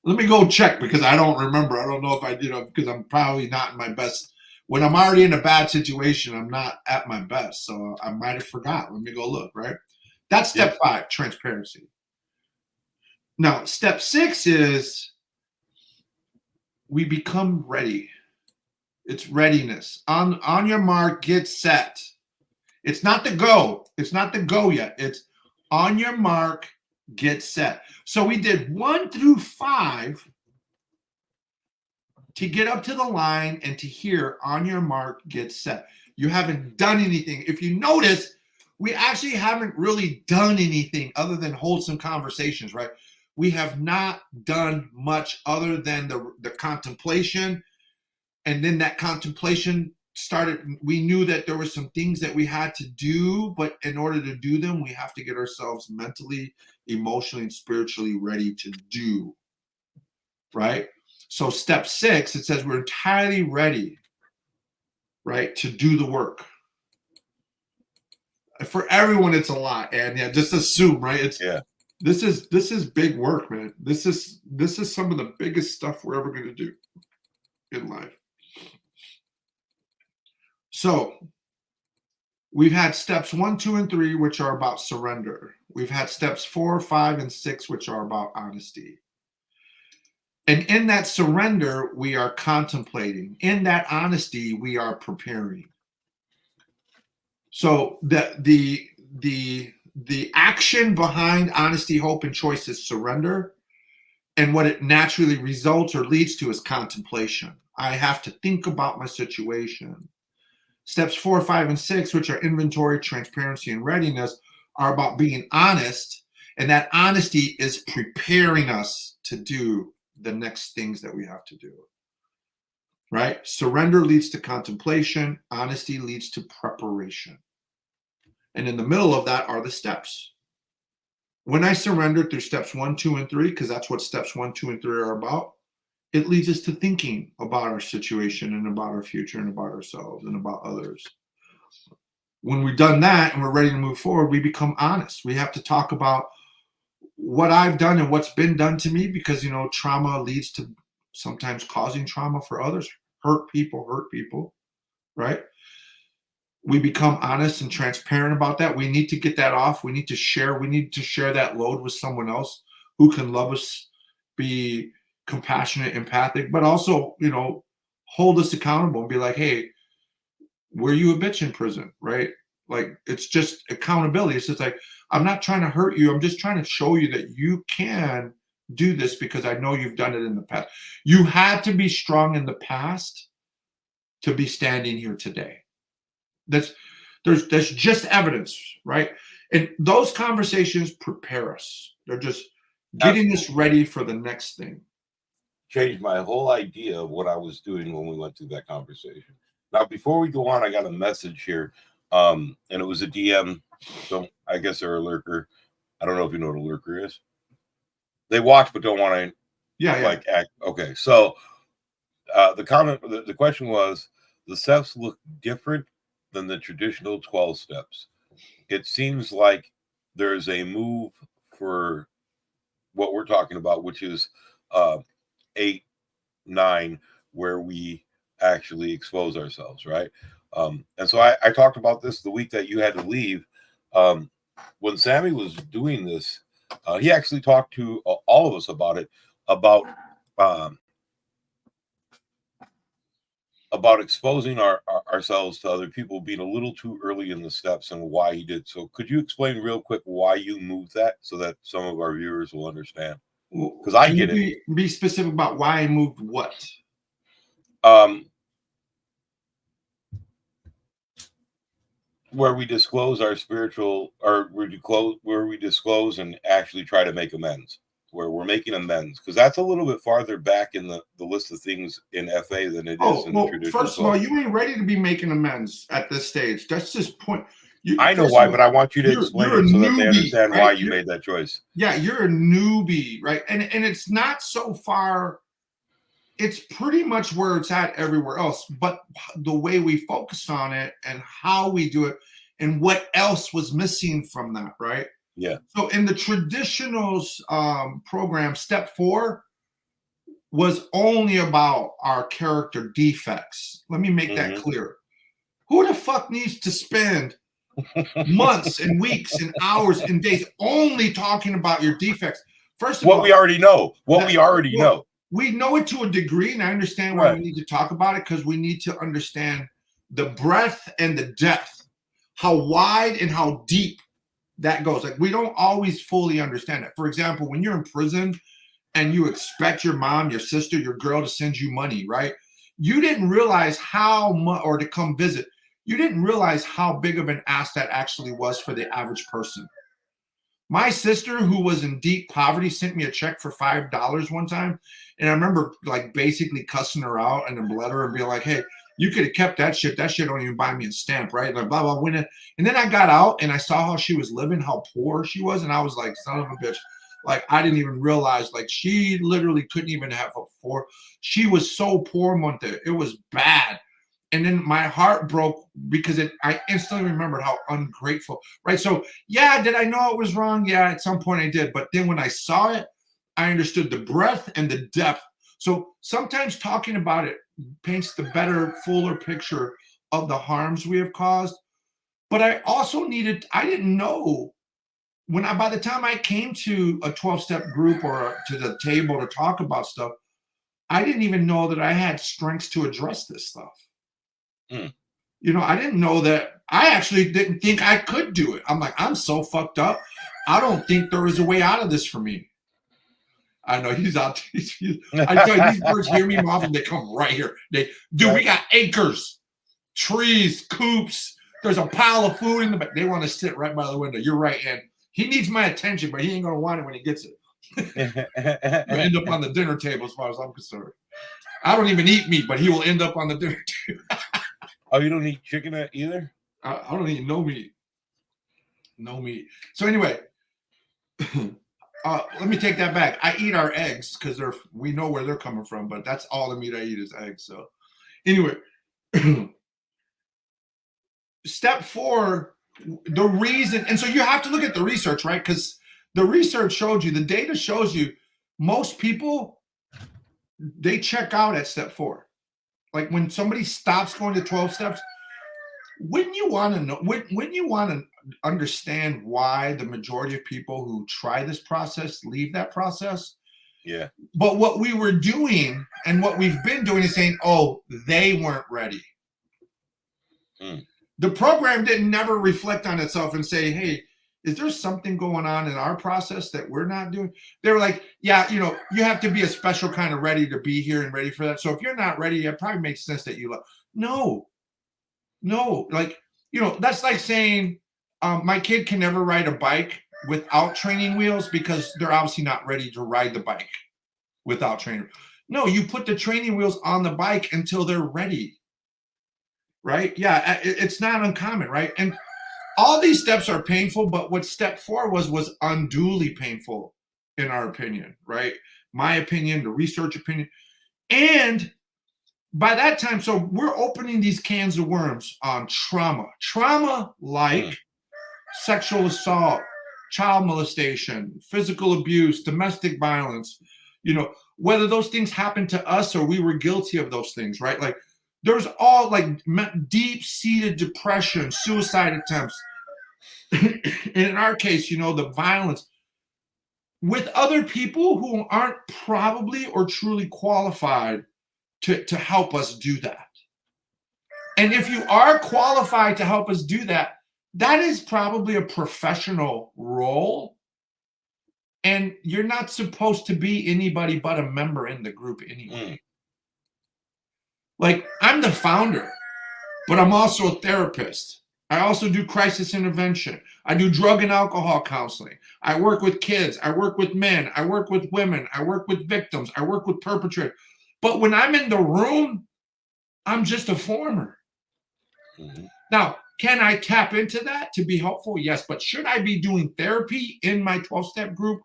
Let me go check because I don't remember. I don't know if I did because I'm probably not in my best. When I'm already in a bad situation, I'm not at my best. So I might have forgot. Let me go look, right? That's step 5, transparency. Now, step 6 is we become ready. It's readiness. On your mark, get set. It's not the go. It's not the go yet. It's on your mark, get set. So we did 1 through 5 to get up to the line and to hear on your mark, get set. You haven't done anything. If you notice, we actually haven't really done anything other than hold some conversations, right? We have not done much other than the contemplation. And then that contemplation started. We knew that there were some things that we had to do, but in order to do them, we have to get ourselves mentally, emotionally, and spiritually ready to do, right? So step 6, it says we're entirely ready, right, to do the work. For everyone, it's a lot, and yeah, just assume, right? It's this is big work, man. This is some of the biggest stuff we're ever going to do in life. So we've had steps 1, 2, and 3, which are about surrender. We've had steps 4, 5, and 6, which are about honesty. And in that surrender, we are contemplating. In that honesty, we are preparing. So the action behind honesty, hope, and choice is surrender. And what it naturally results or leads to is contemplation. I have to think about my situation. Steps 4, 5, and 6, which are inventory, transparency, and readiness, are about being honest. And that honesty is preparing us to do the next things that we have to do. Right? Surrender leads to contemplation. Honesty leads to preparation. And in the middle of that are the steps. When I surrender through steps 1, 2, and 3, because that's what steps 1, 2, and 3 are about, it leads us to thinking about our situation and about our future and about ourselves and about others. When we've done that and we're ready to move forward, we become honest. We have to talk about what I've done and what's been done to me, because, trauma leads to sometimes causing trauma for others. Hurt people, right? We become honest and transparent about that. We need to get that off. We need to share that load with someone else who can love us, be compassionate, empathic, but also, hold us accountable and be like, hey, were you a bitch in prison, right? Like, it's just accountability. It's just like, I'm not trying to hurt you. I'm just trying to show you that you can do this because I know you've done it in the past. You had to be strong in the past to be standing here today. There's just evidence, right? And those conversations prepare us. They're just getting us ready for the next thing.
Changed my whole idea of what I was doing when we went through that conversation. Now, before we go on, I got a message here, and it was a DM. So I guess they're a lurker. I don't know if you know what a lurker is. They watch but don't want to, act. Okay, so the question was, the steps look different than the traditional 12 steps. It seems like there's a move for what we're talking about, which is 8, 9, where we actually expose ourselves, right? And so I talked about this the week that you had to leave. When Sammy was doing this, he actually talked to all of us about it, about exposing ourselves to other people, being a little too early in the steps, and why he did. So could you explain real quick why you moved that so that some of our viewers will understand? Because I get it.
Be specific about why I moved what?
Where we disclose our spiritual, or where we disclose and actually try to make amends, where we're making amends, because that's a little bit farther back in the list of things in FA than it is in the traditional.
First of all, you ain't ready to be making amends at this stage. That's just point.
I know why, but I want you to explain it so that they understand why you made that choice.
Yeah, you're a newbie, right? And it's not so far. It's pretty much where it's at everywhere else, but the way we focus on it and how we do it and what else was missing from that, right?
Yeah.
So in the traditional program, step 4 was only about our character defects. Let me make that clear. Who the fuck needs to spend months and weeks and hours and days only talking about your defects? First of all,
we already know. We already know.
We know it to a degree, and I understand why we need to talk about it, because we need to understand the breadth and the depth, how wide and how deep that goes. Like, we don't always fully understand it. For example, when you're in prison and you expect your mom, your sister, your girl to send you money, right? You didn't realize how much, or to come visit, you didn't realize how big of an ass that actually was for the average person. My sister, who was in deep poverty, sent me a check for $5 one time. And I remember like basically cussing her out and then bled her and being like, hey, you could have kept that shit. That shit don't even buy me a stamp, right? Like, blah, blah, blah. And then I got out and I saw how she was living, how poor she was. And I was like, son of a bitch. Like, I didn't even realize, like, she literally couldn't even have a four. She was so poor, Monte. It was bad. And then my heart broke because I instantly remembered how ungrateful, right? So, yeah, did I know it was wrong? Yeah, at some point I did. But then when I saw it, I understood the breadth and the depth. So sometimes talking about it paints the better, fuller picture of the harms we have caused. But I also I didn't know by the time I came to a 12-step group or to the table to talk about stuff, I didn't even know that I had strengths to address this stuff. You know, I didn't know that. I actually didn't think I could do it. I'm like, I'm so fucked up. I don't think there is a way out of this for me. I know he's out. I tell you, these birds hear me more often. They come right here. We got acres, trees, coops. There's a pile of food in the back. They want to sit right by the window. You're right, and he needs my attention, but he ain't gonna want it when he gets it. He'll end up on the dinner table, as far as I'm concerned. I don't even eat meat, but he will end up on the dinner table.
Oh, you don't eat chicken either?
I don't eat no meat. No meat. So anyway, let me take that back. I eat our eggs because we know where they're coming from, but that's all the meat I eat is eggs. So anyway, step 4, the reason, and so you have to look at the research, right? Because the research showed you, the data shows you, most people, they check out at step 4. Like when somebody stops going to 12 steps, wouldn't you want to know, wouldn't you want to understand why the majority of people who try this process leave that process?
Yeah.
But what we were doing and what we've been doing is saying, oh, they weren't ready. The program didn't never reflect on itself and say, hey, is there something going on in our process that we're not doing? They were like, yeah, you know, you have to be a special kind of ready to be here and ready for that. So if you're not ready, it probably makes sense that you love. No, like, you know, that's like saying my kid can never ride a bike without training wheels because they're obviously not ready to ride the bike without training. No, you put the training wheels on the bike until they're ready, right? Yeah, it's not uncommon, right? And all these steps are painful, but what step 4 was unduly painful, in our opinion, right? My opinion, the research opinion. And by that time, so we're opening these cans of worms on trauma like sexual assault, child molestation, physical abuse, domestic violence, you know, whether those things happened to us or we were guilty of those things, right? Like there's all like deep-seated depression, suicide attempts. And in our case, you know, the violence with other people who aren't probably or truly qualified to help us do that. And if you are qualified to help us do that, that is probably a professional role. And you're not supposed to be anybody but a member in the group anyway. Like, I'm the founder, but I'm also a therapist. I also do crisis intervention. I do drug and alcohol counseling. I work with kids. I work with men. I work with women. I work with victims. I work with perpetrators. But when I'm in the room, I'm just a former. Now, can I tap into that to be helpful? Yes. But should I be doing therapy in my 12-step group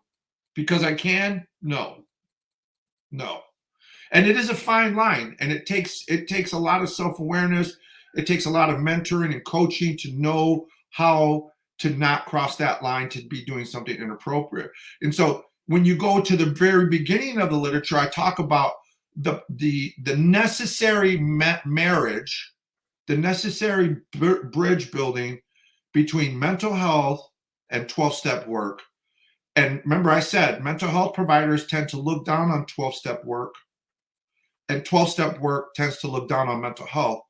because I can? No. And it is a fine line. And it takes a lot of self-awareness. It takes a lot of mentoring and coaching to know how to not cross that line to be doing something inappropriate. And so when you go to the very beginning of the literature, I talk about the necessary marriage, the necessary bridge building between mental health and 12-step work. And remember, I said mental health providers tend to look down on 12-step work, and 12-step work tends to look down on mental health.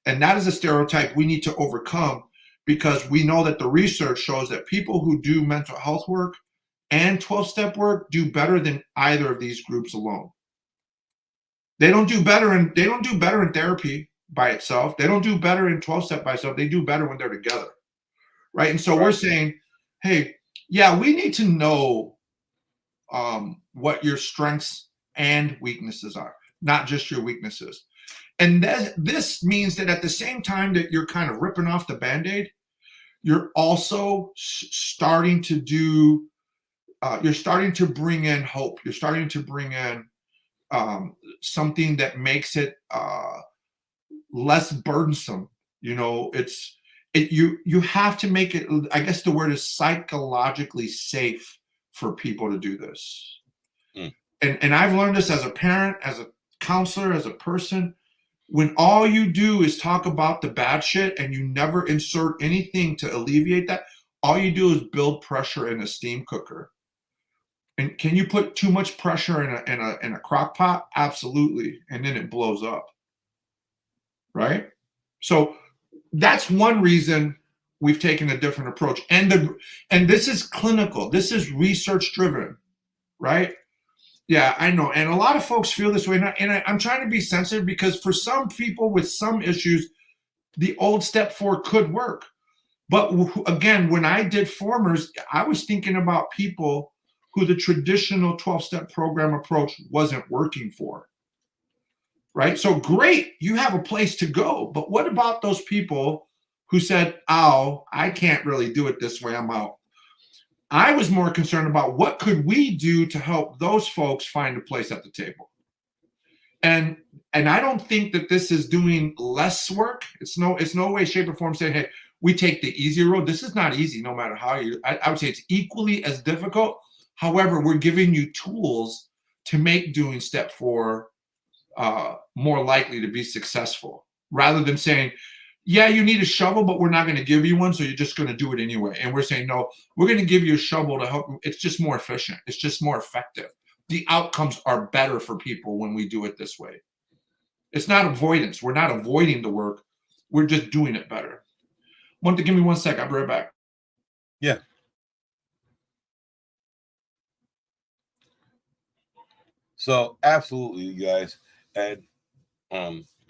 And that is a stereotype we need to overcome, because we know that the research shows that people who do mental health work and 12-step work do better than either of these groups alone. They don't do better in therapy by itself. They don't do better in 12-step by itself. They do better when they're together. Right. And so we're saying, hey, yeah, we need to know what your strengths and weaknesses are, not just your weaknesses. And this means that at the same time that you're kind of ripping off the Band-Aid, you're also starting to do, you're starting to bring in hope. You're starting to bring in something that makes it less burdensome. You know, you have to make it, I guess the word is psychologically safe for people to do this. And I've learned this as a parent, as a counselor, as a person. When all you do is talk about the bad shit and you never insert anything to alleviate that, all you do is build pressure in a steam cooker. And can you put too much pressure in a crock pot? Absolutely. And then it blows up. Right? So that's one reason we've taken a different approach. And this is clinical. This is research driven. Right? Yeah, I know. And a lot of folks feel this way. And I'm trying to be sensitive, because for some people with some issues, the old step 4 could work. But again, when I did formers, I was thinking about people who the traditional 12-step program approach wasn't working for. Right? So great, you have a place to go. But what about those people who said, oh, I can't really do it this way, I'm out? I was more concerned about what could we do to help those folks find a place at the table. And I don't think that this is doing less work. It's no way, shape, or form saying, hey, we take the easy road. This is not easy, no matter how I would say it's equally as difficult. However, we're giving you tools to make doing step 4 more likely to be successful, rather than saying, yeah, you need a shovel, but we're not going to give you one, so you're just going to do it anyway. And we're saying, no, we're going to give you a shovel to help. It's just more efficient. It's just more effective. The outcomes are better for people when we do it this way. It's not avoidance. We're not avoiding the work. We're just doing it better. Give me 1 sec. I'll be right back.
Yeah. So absolutely, you guys. And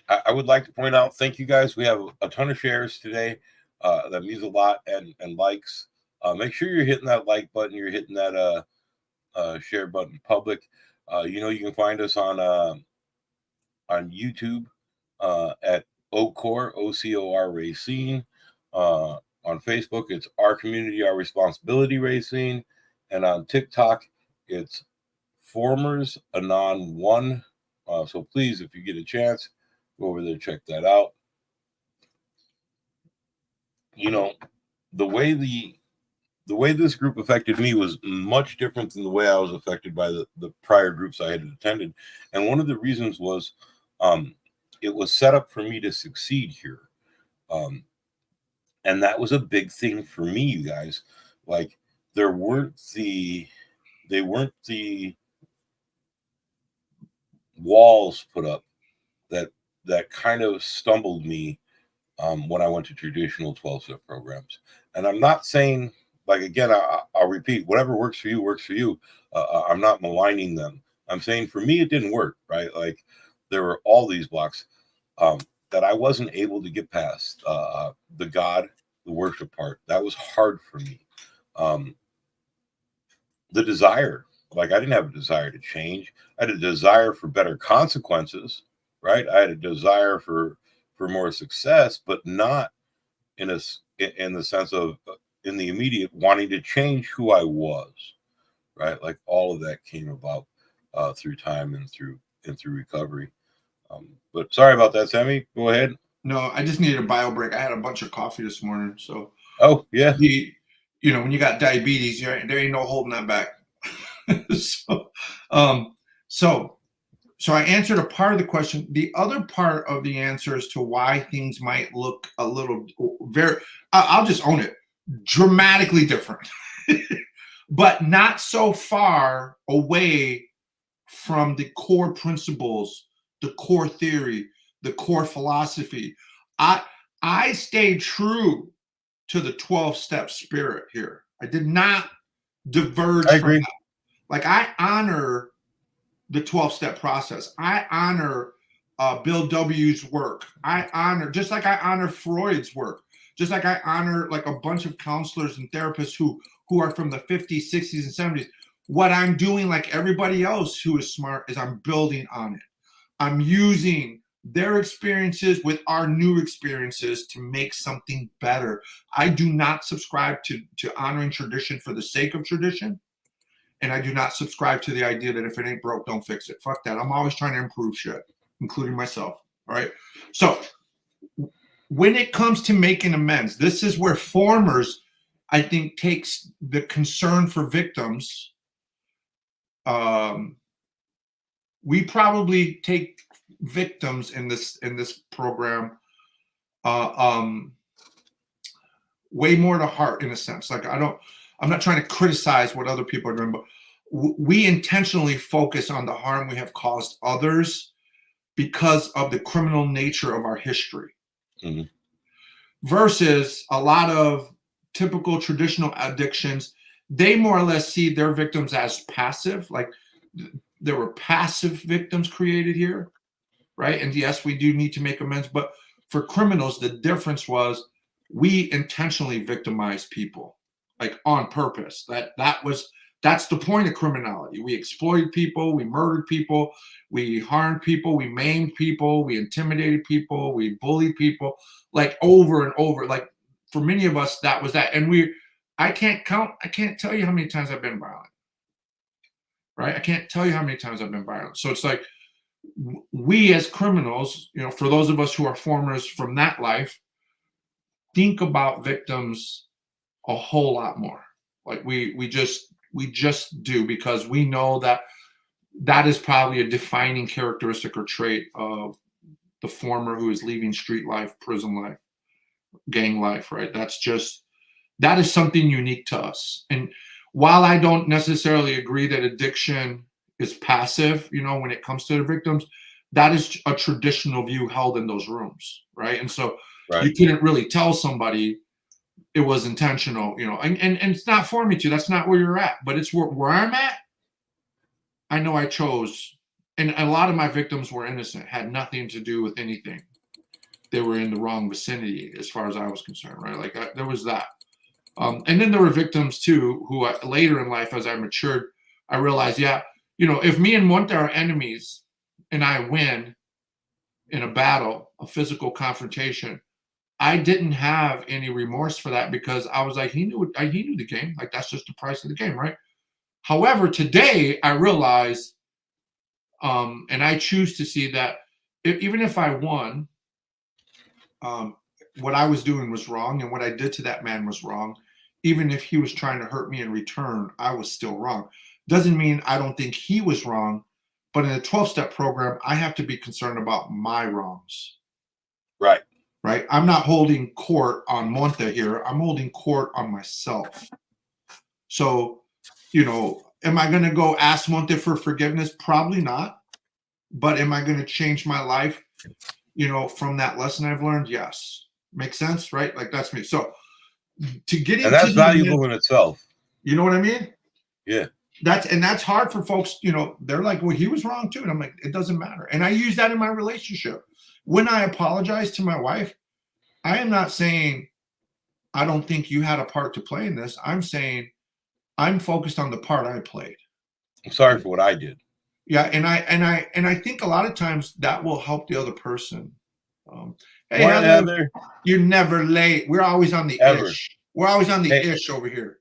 I would like to point out, thank you guys. We have a ton of shares today. That means a lot, and likes. Make sure you're hitting that like button. You're hitting that share button public. You can find us on YouTube at OCOR, OCOR Racine. On Facebook, it's Our Community, Our Responsibility Racine. And on TikTok, it's Formers Anon 1. So please, if you get a chance, go over there, check that out. The way this group affected me was much different than the way I was affected by the prior groups I had attended. And one of the reasons was it was set up for me to succeed here. And that was a big thing for me, you guys. Like, they weren't the walls put up that kind of stumbled me when I went to traditional 12-step programs. And I'm not saying, like, again, I'll repeat, whatever works for you works for you. I'm not maligning them. I'm saying for me, it didn't work, right? Like, there were all these blocks that I wasn't able to get past. The worship part, that was hard for me. The desire, like, I didn't have a desire to change. I had a desire for better consequences, right? I had a desire for more success, but not in the sense of in the immediate wanting to change who I was, right? Like, all of that came about through time and through recovery. But sorry about that, Sammy. Go ahead.
No, I just needed a bio break. I had a bunch of coffee this morning, so.
Oh yeah.
you know, when you got diabetes, there ain't no holding that back. So I answered a part of the question. The other part of the answer as to why things might look a little I'll just own it, dramatically different, but not so far away from the core principles, the core theory, the core philosophy. I stayed true to the 12-step spirit here. I did not diverge
I
from
agree.
that. Like, I honor the 12-step process. I honor Bill W.'s work. I honor, just like I honor Freud's work, just like I honor like a bunch of counselors and therapists who are from the 50s, 60s, and 70s. What I'm doing, like everybody else who is smart, is I'm building on it. I'm using their experiences with our new experiences to make something better. I do not subscribe to honoring tradition for the sake of tradition. And I do not subscribe to the idea that if it ain't broke, don't fix it. Fuck that. I'm always trying to improve shit, including myself. All right. So when it comes to making amends, this is where formers, I think, takes the concern for victims. We probably take victims in this program way more to heart, in a sense. Like, I'm not trying to criticize what other people are doing, but we intentionally focus on the harm we have caused others because of the criminal nature of our history.
Mhm.
Versus a lot of typical traditional addictions, they more or less see their victims as passive. Like, there were passive victims created here, right? And yes, we do need to make amends, but for criminals, the difference was we intentionally victimized people, like on purpose. That's the point of criminality. We exploited people, we murdered people, we harmed people, we maimed people, we intimidated people, we bullied people, like over and over. Like, for many of us, that was that. And I can't tell you how many times I've been violent, right? I can't tell you how many times I've been violent. So it's like, we as criminals, you know, for those of us who are formers from that life, think about victims a whole lot more. Like, we just do, because we know that is probably a defining characteristic or trait of the former who is leaving street life, prison life, gang life, right? That is something unique to us. And while I don't necessarily agree that addiction is passive, you know, when it comes to the victims, that is a traditional view held in those rooms, right? And so
Right.
you couldn't really tell somebody it was intentional, you know, and it's not for me to. That's not where you're at, but it's where I'm at. I know I chose, and a lot of my victims were innocent, had nothing to do with anything. They were in the wrong vicinity as far as I was concerned, right? Like, there was that. And then there were victims too, who later in life, as I matured, I realized, yeah, you know, if me and Monte are enemies and I win in a battle, a physical confrontation, I didn't have any remorse for that, because I was like, he knew the game. Like, that's just the price of the game, right? However, today I realize, and I choose to see that even if I won, what I was doing was wrong, and what I did to that man was wrong. Even if he was trying to hurt me in return, I was still wrong. Doesn't mean I don't think he was wrong, but in a 12-step program, I have to be concerned about my wrongs.
Right.
Right? I'm not holding court on Monte here. I'm holding court on myself. So, you know, am I going to go ask Monte for forgiveness? Probably not. But am I going to change my life, you know, from that lesson I've learned? Yes. Makes sense, right? Like, that's me. So to get into,
And that's valuable in itself.
You know what I mean?
Yeah.
That's hard for folks, you know, they're like, well, he was wrong too. And I'm like, it doesn't matter. And I use that in my relationship. When I apologize to my wife, I am not saying I don't think you had a part to play in this. I'm saying I'm focused on the part I played.
I'm sorry for what I did.
Yeah, and I think a lot of times that will help the other person. Hey,
Morning, Heather.
You're never late. We're always on the
Ever.
ish. We're always on the
Hey.
ish over here.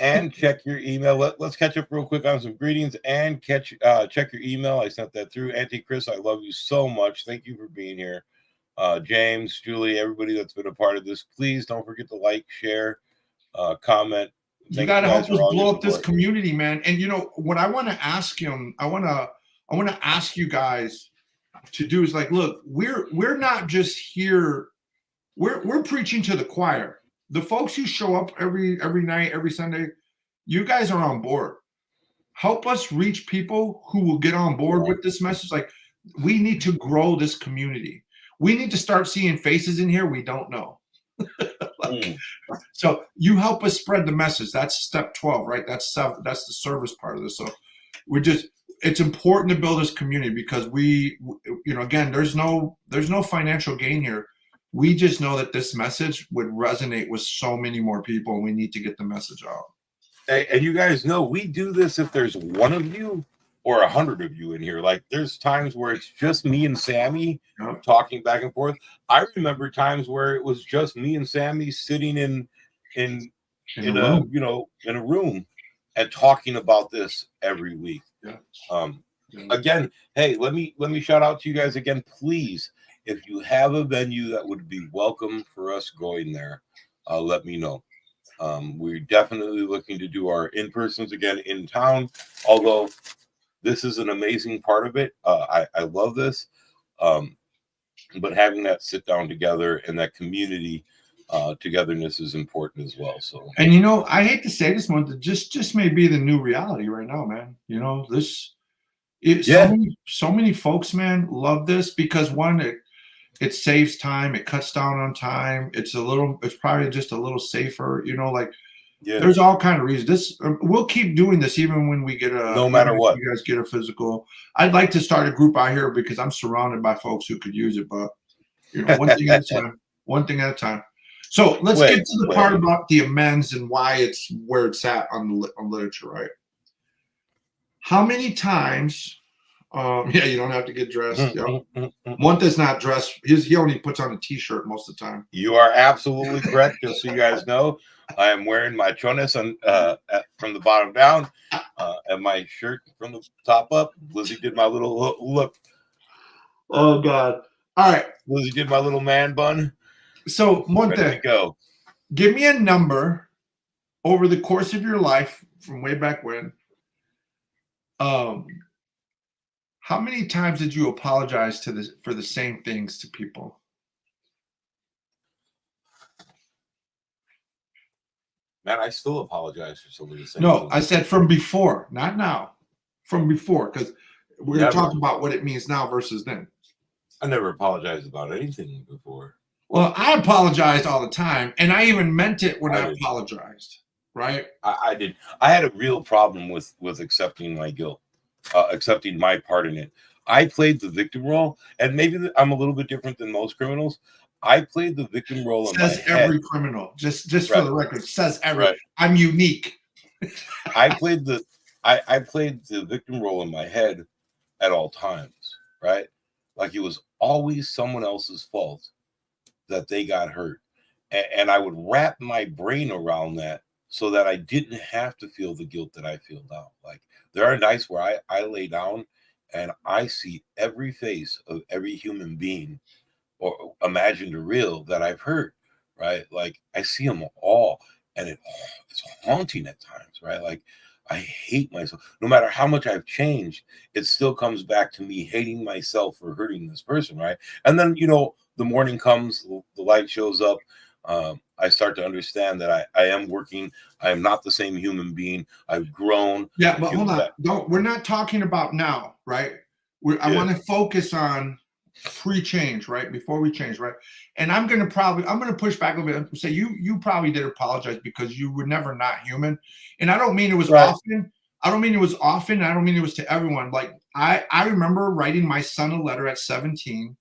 And check your email. Let's catch up real quick on some greetings and check your email. I sent that through. Auntie Chris, I love you so much. Thank you for being here. James, Julie, everybody that's been a part of this, please don't forget to like, share, comment,
You got to help us
for all your
blow up this
support.
community, man. And you know what I want to ask him, I want to ask you guys to do is like, look, we're not just here. We're preaching to the choir. The folks who show up every night, every Sunday, you guys are on board. Help us reach people who will get on board with this message. Like, we need to grow this community. We need to start seeing faces in here we don't know. So you help us spread the message. That's step 12, right? That's the service part of this. So it's important to build this community because we, you know, again, there's no financial gain here. We just know that this message would resonate with so many more people, and we need to get the message out.
And you guys know we do this if there's one of you or 100 of you in here. Like there's times where it's just me and Sammy talking back and forth. I remember times where it was just me and Sammy sitting in a room and talking about this every week. Again, hey, let me shout out to you guys again, please. If you have a venue that would be welcome for us going there, let me know. We're definitely looking to do our in-persons again in town, although this is an amazing part of it. I love this. But having that sit down together and that community togetherness is important as well. So,
and you know, I hate to say this one, but just may be the new reality right now, man. You know, so many folks, man, love this because one, it saves time, it cuts down on time. It's probably just a little safer, you know, like there's all kind of reasons. We'll keep doing this even when we get
no matter what.
You guys get a physical. I'd like to start a group out here because I'm surrounded by folks who could use it, but you know, one thing at a time. One thing at a time. So let's get to the part about the amends and why it's where it's at on literature, right? How many times? You don't have to get dressed. One does not dress. He only puts on a t-shirt most of the time.
You are absolutely correct. Just so you guys know, I am wearing my chones from the bottom down, and my shirt from the top up. Lizzie did my little look.
Oh God! All right,
Lizzie did my little man bun.
So Monte,
go.
Give me a number over the course of your life from way back when. How many times did you apologize for the same things to people?
Man, I still apologize for some of the same
No,
things.
I said from before, not now. From before, because we're going to talk about what it means now versus then.
I never apologized about anything before.
Well, I apologized all the time, and I even meant it when I apologized, right?
I did. I had a real problem with accepting my guilt. Accepting my part in it. I played the victim role, and maybe I'm a little bit different than most criminals. I played the victim role in my head.
Says every criminal, just for the record, says every. Right. I'm unique.
I played the victim role in my head at all times, right? Like it was always someone else's fault that they got hurt, and I would wrap my brain around that so that I didn't have to feel the guilt that I feel now. Like there are nights where I lay down and I see every face of every human being, or imagined or real, that I've hurt, right? Like I see them all, and it's haunting at times, right? Like I hate myself. No matter how much I've changed, it still comes back to me hating myself for hurting this person, right? And then, you know, the morning comes, the light shows up. I start to understand that I am working. I am not the same human being. I've grown.
Yeah, but hold on. We're not talking about now, right? I want to focus on pre-change, right? Before we change, right? And I'm going to push back a little bit and say you probably did apologize because you were never not human. And I don't mean it was often. I don't mean it was often. I don't mean it was to everyone. Like I remember writing my son a letter at 17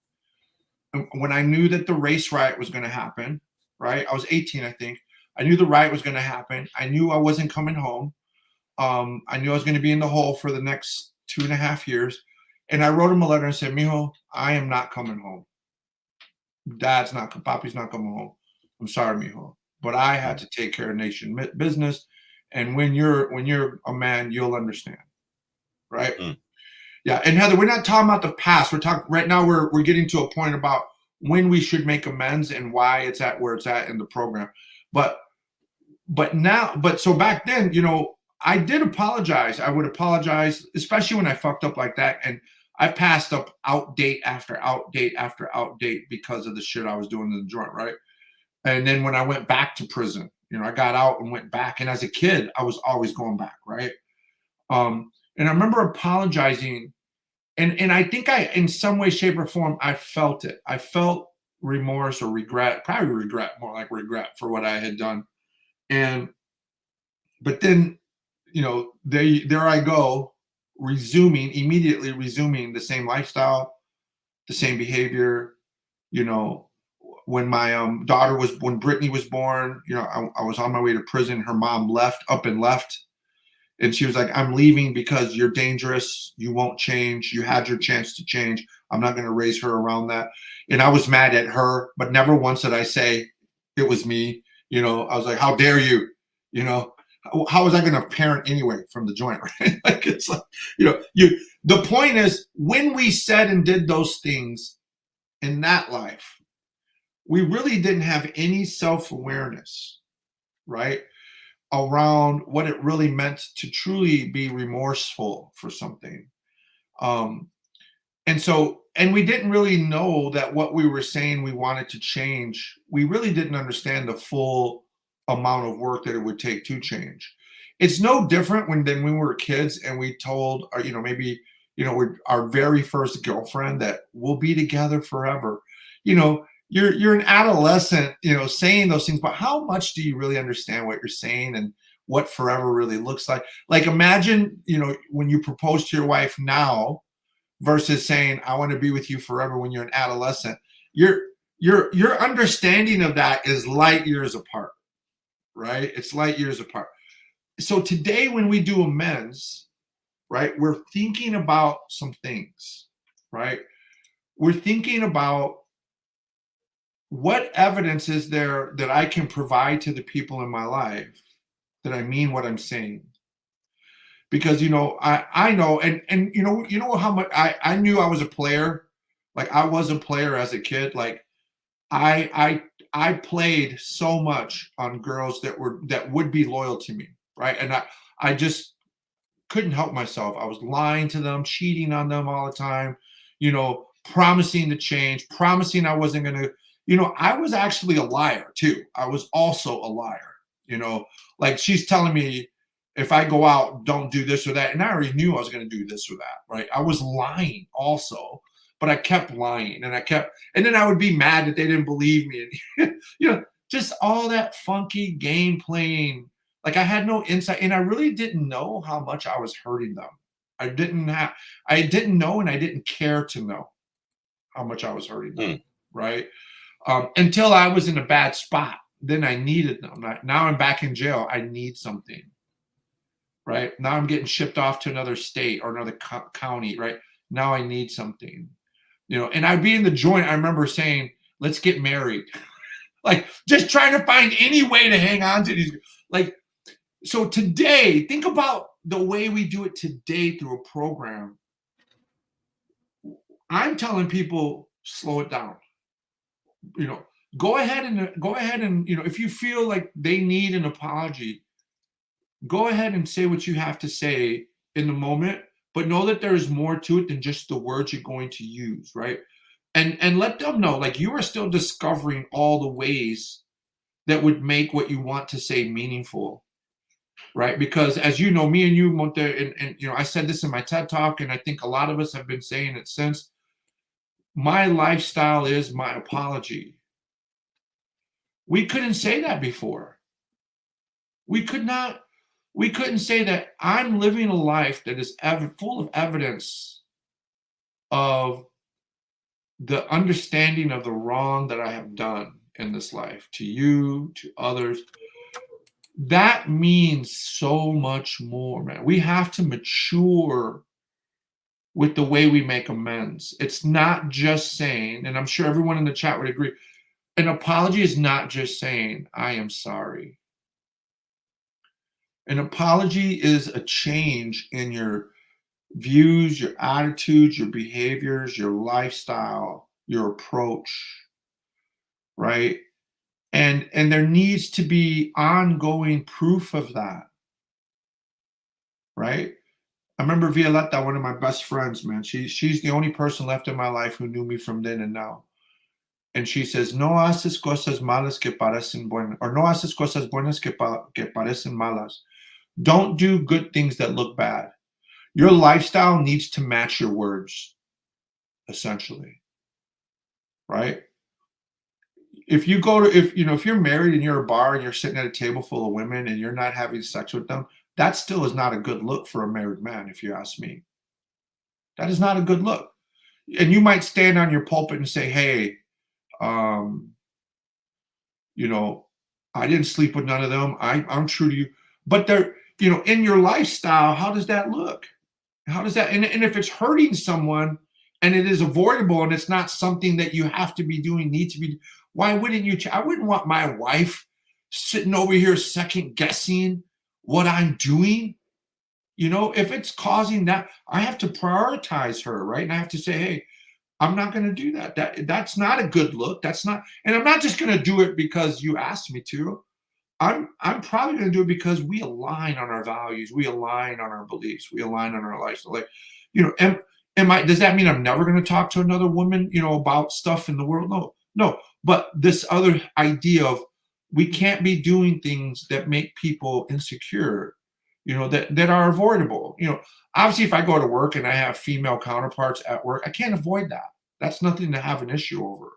when I knew that the race riot was going to happen. Right, I was 18, I think. I knew the riot was going to happen. I knew I wasn't coming home. I knew I was going to be in the hole for the next 2.5 years. And I wrote him a letter and said, "Mijo, I am not coming home. Papi's not coming home. I'm sorry, mijo, but I had to take care of nation business. And when you're a man, you'll understand, right?" Yeah. And Heather, we're not talking about the past. We're talking right now. We're getting to a point about when we should make amends and why it's at where it's at in the program. But but so back then, you know, I did apologize. I would apologize, especially when I fucked up like that. And I passed up out date after out date after out date because of the shit I was doing in the joint, right? And then when I went back to prison, you know, I got out and went back. And as a kid, I was always going back, right? And I remember apologizing, and I think I, in some way, shape, or form, I felt it. I felt remorse or regret, probably regret, more like regret for what I had done. And but then, you know, there I go, immediately resuming the same lifestyle, the same behavior. You know, when my when Brittany was born, you know, I was on my way to prison. Her mom up and left. And she was like, I'm leaving because you're dangerous. You won't change. You had your chance to change. I'm not going to raise her around that. And I was mad at her, but never once did I say it was me. You know, I was like, how dare you? You know, how was I going to parent anyway from the joint, right? Like, it's like, you know, the point is, when we said and did those things in that life, we really didn't have any self-awareness, right, around what it really meant to truly be remorseful for something. Um, and we didn't really know that what we were saying we wanted to change, we really didn't understand the full amount of work that it would take to change. It's no different than when we were kids and we told, or, you know, maybe, you know, our very first girlfriend that we'll be together forever. You know, you're an adolescent, you know, saying those things, but how much do you really understand what you're saying and what forever really looks like? Like, imagine, you know, when you propose to your wife now versus saying, I want to be with you forever when you're an adolescent. Your understanding of that is light years apart, right? It's light years apart. So today, when we do amends, right, we're thinking about some things, right? We're thinking about, what evidence is there that I can provide to the people in my life that I mean what I'm saying? Because, you know, I know, and you know how much I knew I was a player. Like, I was a player as a kid. Like, I played so much on girls that would be loyal to me, right? And I just couldn't help myself. I was lying to them, cheating on them all the time, you know, promising to change, promising I wasn't going to, you know, I was actually a liar too. I was also a liar, you know, like, she's telling me, if I go out, don't do this or that. And I already knew I was going to do this or that, right? I was lying also, but I kept lying, and then I would be mad that they didn't believe me. And, you know, just all that funky game playing. Like, I had no insight, and I really didn't know how much I was hurting them. I didn't know, and I didn't care to know how much I was hurting them, right? Until I was in a bad spot. Then I needed them. Now I'm back in jail. I need something, right? Now I'm getting shipped off to another state or another county, right? Now I need something, you know. And I'd be in the joint. I remember saying, let's get married. Like, just trying to find any way to hang on to these. Like, so today, think about the way we do it today through a program. I'm telling people, slow it down. You know, go ahead and, you know, if you feel like they need an apology, go ahead and say what you have to say in the moment, but know that there's more to it than just the words you're going to use, right? And let them know, like, you are still discovering all the ways that would make what you want to say meaningful, right? Because, as you know, me and you, Monte, and you know, I said this in my TED talk, and I think a lot of us have been saying it since. My lifestyle is my apology. We couldn't say that before. We couldn't say that I'm living a life that is full of evidence of the understanding of the wrong that I have done in this life, to you, to others. That means so much more, man. We have to mature with the way we make amends. It's not just saying, and I'm sure everyone in the chat would agree, an apology is not just saying, I am sorry. An apology is a change in your views, your attitudes, your behaviors, your lifestyle, your approach, right? And there needs to be ongoing proof of that, right? I remember Violetta, one of my best friends, man. She's the only person left in my life who knew me from then and now. And she says, no haces cosas malas que parecen buenas, or no haces cosas buenas que parecen malas. Don't do good things that look bad. Your lifestyle needs to match your words, essentially, right? If you go to, if you're married and you're a bar and you're sitting at a table full of women and you're not having sex with them, that still is not a good look for a married man, if you ask me. That is not a good look. And you might stand on your pulpit and say, hey, um, I didn't sleep with none of them. I'm true to you. But they're, in your lifestyle, how does that look? How does that, and if it's hurting someone and it is avoidable and it's not something that you have to be doing, need to be, why wouldn't you? I wouldn't want my wife sitting over here second guessing what I'm doing. If it's causing that, I have to prioritize her, right? And I have to say, hey, I'm not going to do that. That's not a good look. That's not, and I'm not just going to do it because you asked me to. I'm probably going to do it because we align on our values, we align on our beliefs, we align on our lives. So like, does that mean I'm never going to talk to another woman, about stuff in the world? No. But this other idea of we can't be doing things that make people insecure, that are avoidable. Obviously, if I go to work and I have female counterparts at work, I can't avoid that. That's nothing to have an issue over,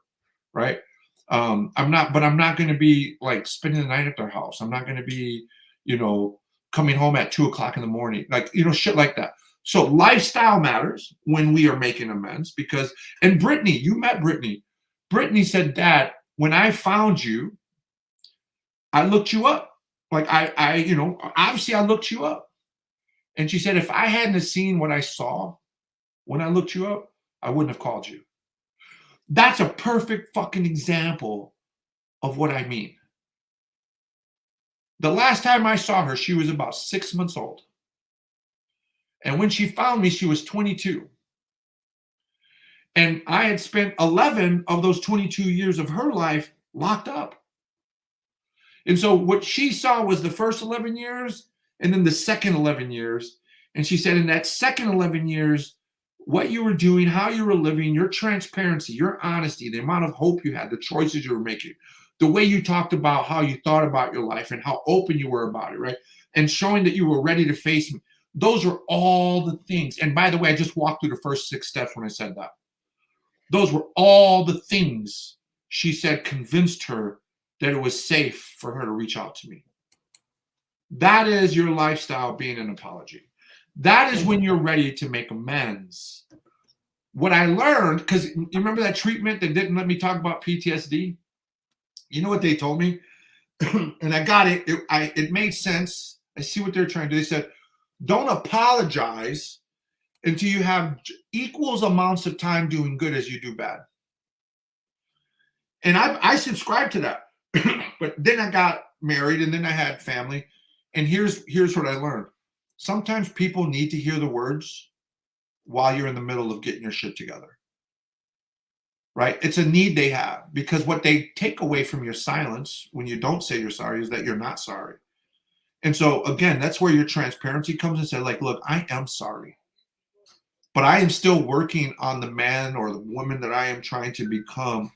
right? I'm not going to be like spending the night at their house. I'm not going to be, coming home at 2:00 in the morning, like, shit like that. So lifestyle matters when we are making amends and Brittany, you met Brittany. Brittany said, Dad, when I found you, I looked you up. Like obviously I looked you up. And she said, if I hadn't have seen what I saw when I looked you up, I wouldn't have called you. That's a perfect fucking example of what I mean. The last time I saw her, she was about 6 months old. And when she found me, she was 22. And I had spent 11 of those 22 years of her life locked up. And so what she saw was the first 11 years and then the second 11 years. And she said, in that second 11 years, what you were doing, how you were living, your transparency, your honesty, the amount of hope you had, the choices you were making, the way you talked about how you thought about your life and how open you were about it, right? And showing that you were ready to face me. Those are all the things. And by the way, I just walked through the first 6 steps when I said that. Those were all the things she said convinced her that it was safe for her to reach out to me. That is your lifestyle being an apology. That is when you're ready to make amends. What I learned, because you remember that treatment that didn't let me talk about PTSD? You know what they told me? And I got it. It made sense. I see what they're trying to do. They said, don't apologize until you have equals amounts of time doing good as you do bad. And I subscribe to that. But then I got married and then I had family. And here's what I learned. Sometimes people need to hear the words while you're in the middle of getting your shit together. Right? It's a need they have, because what they take away from your silence when you don't say you're sorry is that you're not sorry. And so again, that's where your transparency comes and say, like, look, I am sorry, but I am still working on the man or the woman that I am trying to become.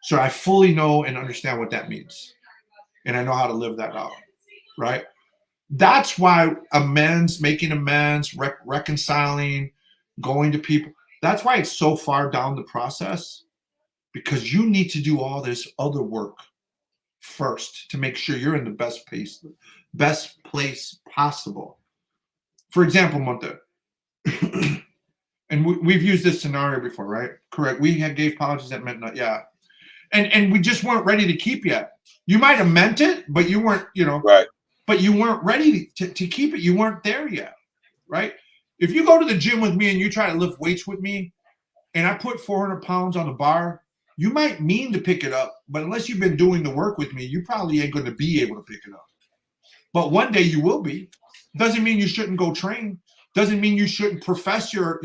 So I fully know and understand what that means. And I know how to live that out. Right? That's why making amends, reconciling, going to people, that's why it's so far down the process, because you need to do all this other work first to make sure you're in the best place possible. For example, Monte, and we've used this scenario before, right? Correct. We gave apologies at midnight. Yeah. And we just weren't ready to keep yet. You might have meant it, but you weren't,
right.
But you weren't ready to keep it. You weren't there yet, right? If you go to the gym with me and you try to lift weights with me and I put 400 pounds on the bar, you might mean to pick it up, but unless you've been doing the work with me, you probably ain't going to be able to pick it up. But one day you will be. Doesn't mean you shouldn't go train. Doesn't mean you shouldn't profess your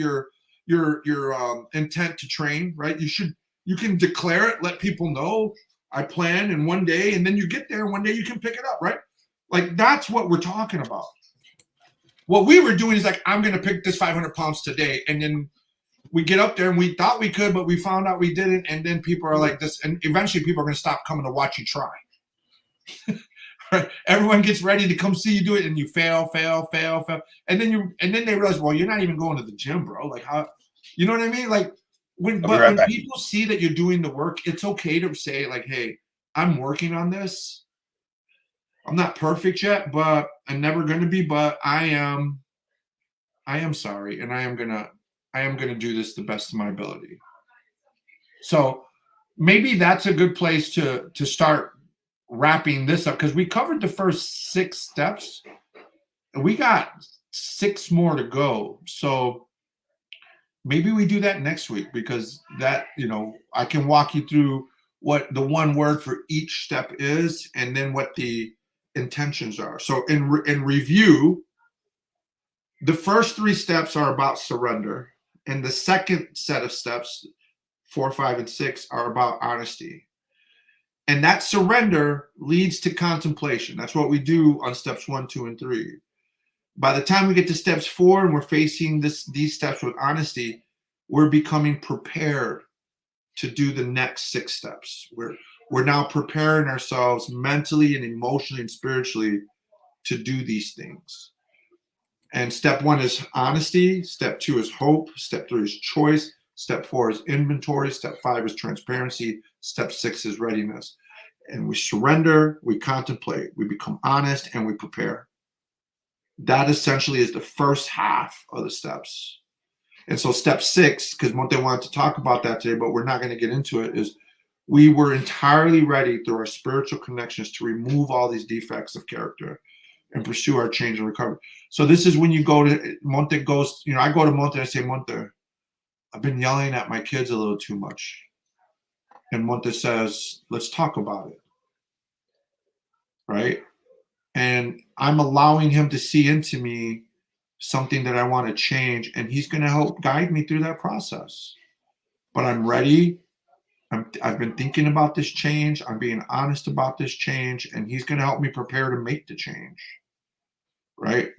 intent to train, right? You can declare it, let people know, I plan in one day, and then you get there, and one day you can pick it up, right? Like, that's what we're talking about. What we were doing is like, I'm going to pick this 500 pounds today. And then we get up there and we thought we could, but we found out we didn't. And then people are like this. And eventually people are going to stop coming to watch you try. Right? Everyone gets ready to come see you do it. And you fail. And then they realize, well, you're not even going to the gym, bro. Like, how, you know what I mean? Like, when people see that you're doing the work, it's okay to say like, hey, I'm working on this. I'm not perfect yet, but I'm never going to be, but I am sorry. And I am going to do this the best of my ability. So maybe that's a good place to start wrapping this up, because we covered the first 6 steps and we got 6 more to go. So maybe we do that next week, because that, I can walk you through what the one word for each step is, and then what the intentions are. So in review, the first 3 steps are about surrender, and the second set of steps, 4, 5, and 6, are about honesty. And that surrender leads to contemplation. That's what we do on steps 1, 2, and 3. By the time we get to steps 4 and we're facing these steps with honesty, we're becoming prepared to do the next 6 steps. We're now preparing ourselves mentally and emotionally and spiritually to do these things. And step 1 is honesty. Step 2 is hope. Step 3 is choice. Step 4 is inventory. Step 5 is transparency. Step 6 is readiness. And we surrender, we contemplate, we become honest, and we prepare. That essentially is the first half of the steps. And so step 6, because Monte wanted to talk about that today, but we're not going to get into it, is we were entirely ready through our spiritual connections to remove all these defects of character and pursue our change and recovery. So this is when you go to, Monte goes, I go to Monte and I say, Monte, I've been yelling at my kids a little too much. And Monte says, let's talk about it. Right? And I'm allowing him to see into me something that I want to change, and he's going to help guide me through that process. But I'm ready. I've been thinking about this change. I'm being honest about this change, and he's going to help me prepare to make the change. Right?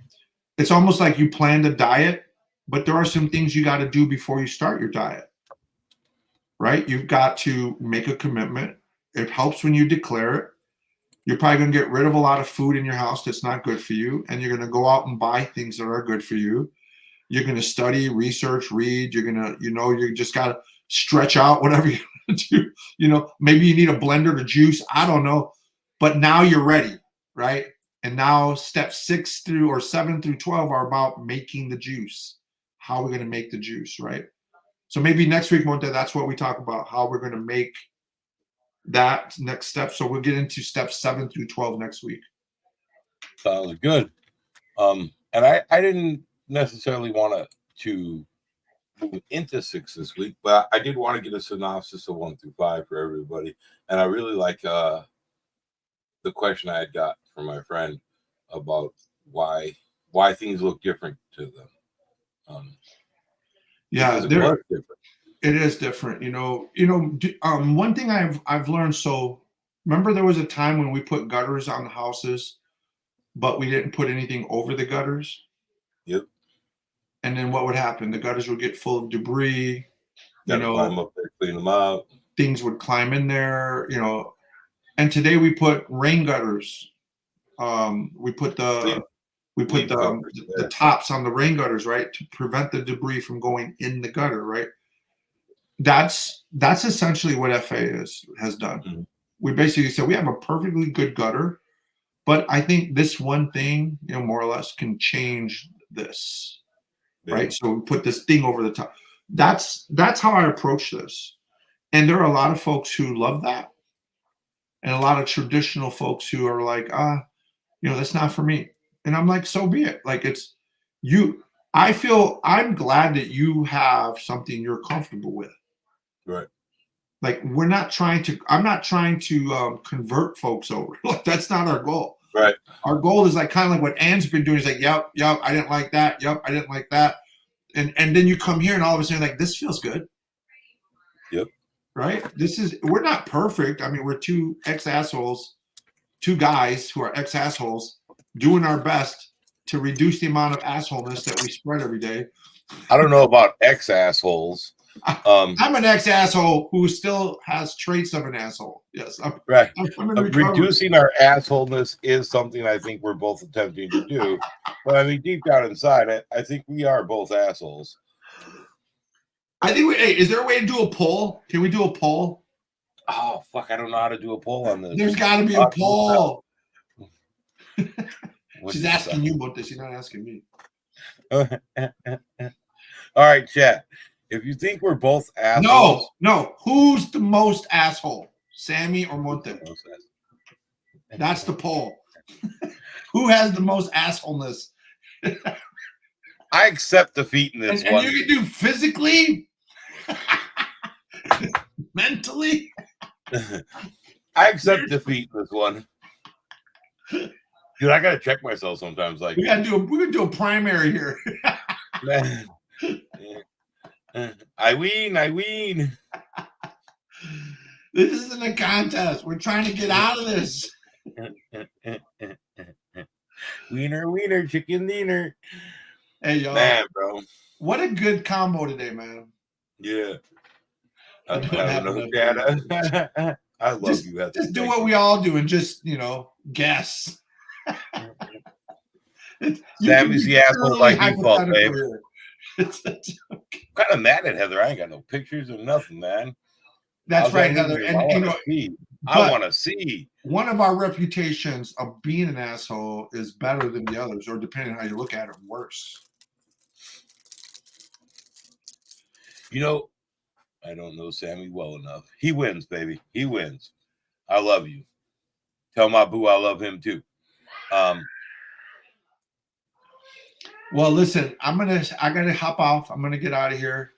It's almost like you planned a diet, but there are some things you got to do before you start your diet. Right? You've got to make a commitment. It helps when you declare it. You're probably going to get rid of a lot of food in your house that's not good for you, and you're going to go out and buy things that are good for you. You're going to study, research, read. You're going to, you just got to stretch out whatever you're going to do. Maybe you need a blender to juice. I don't know. But now you're ready, right? And now steps 7 through 12 are about making the juice. How we're going to make the juice, right? So maybe next week, Monte, that's what we talk about, how we're going to make that next step. So we'll get into steps 7 through 12 next week.
Sounds good. And I didn't necessarily want to move into 6 this week, but I did want to get a synopsis of 1 through 5 for everybody. And I really like the question I had got from my friend about why things look different to them.
Yeah, it is different. One thing I've learned. So remember, there was a time when we put gutters on the houses, but we didn't put anything over the gutters.
Yep.
And then what would happen? The gutters would get full of debris.
Climb up there, clean them out.
Things would climb in there. And today we put rain gutters. We put the tops on the rain gutters, right, to prevent the debris from going in the gutter, right? That's essentially what FA has done. Mm-hmm. We basically said we have a perfectly good gutter, but I think this one thing, more or less, can change this, right? So we put this thing over the top. That's how I approach this, and there are a lot of folks who love that, and a lot of traditional folks who are like, that's not for me. And I'm like, so be it. Like, it's you. I'm glad that you have something you're comfortable with.
Right.
Like, I'm not trying to convert folks over. Like, that's not our goal.
Right.
Our goal is like kind of like what Ann's been doing. Is like, yep, I didn't like that. Yep, I didn't like that. And then you come here and all of a sudden, like, this feels good.
Yep.
right? We're not perfect. I mean, we're two ex-assholes, two guys who are ex-assholes doing our best to reduce the amount of assholeness that we spread every day.
I don't know about ex-assholes.
I'm an ex-asshole who still has traits of an asshole. Yes,
Right.
I'm in recovery.
Reducing our assholeness is something I think we're both attempting to do. But I mean, deep down inside, I think we are both assholes.
I think hey, is there a way to do a poll? Can we do a poll?
Oh, fuck. I don't know how to do a poll on this.
There's got to be a poll.
What's
She's asking you about this. She's not asking me.
All right, chat. If you think we're both assholes.
No. Who's the most asshole? Sammy or Monte? That's the poll. Who has the most assholeness?
I accept defeat in this one.
And you can do physically, mentally.
I accept defeat in this one. Dude, I gotta check myself sometimes. Like
we're gonna do a primary here.
Man. I win.
This isn't a contest. We're trying to get out of this.
Wiener, chicken dinner.
Hey, y'all.
Man, bro.
What a good combo today, man.
Yeah. I love you.
Just do what we all do and just, guess.
Sammy's the asshole by default, babe.
I'm
kind of mad at Heather. I ain't got no pictures or nothing, man.
That's right, Heather. And
I want to see.
One of our reputations of being an asshole is better than the others, or depending on how you look at it, worse.
I don't know Sammy well enough. He wins, baby. He wins. I love you. Tell my boo I love him too.
Well, listen, I gotta hop off. I'm gonna get out of here.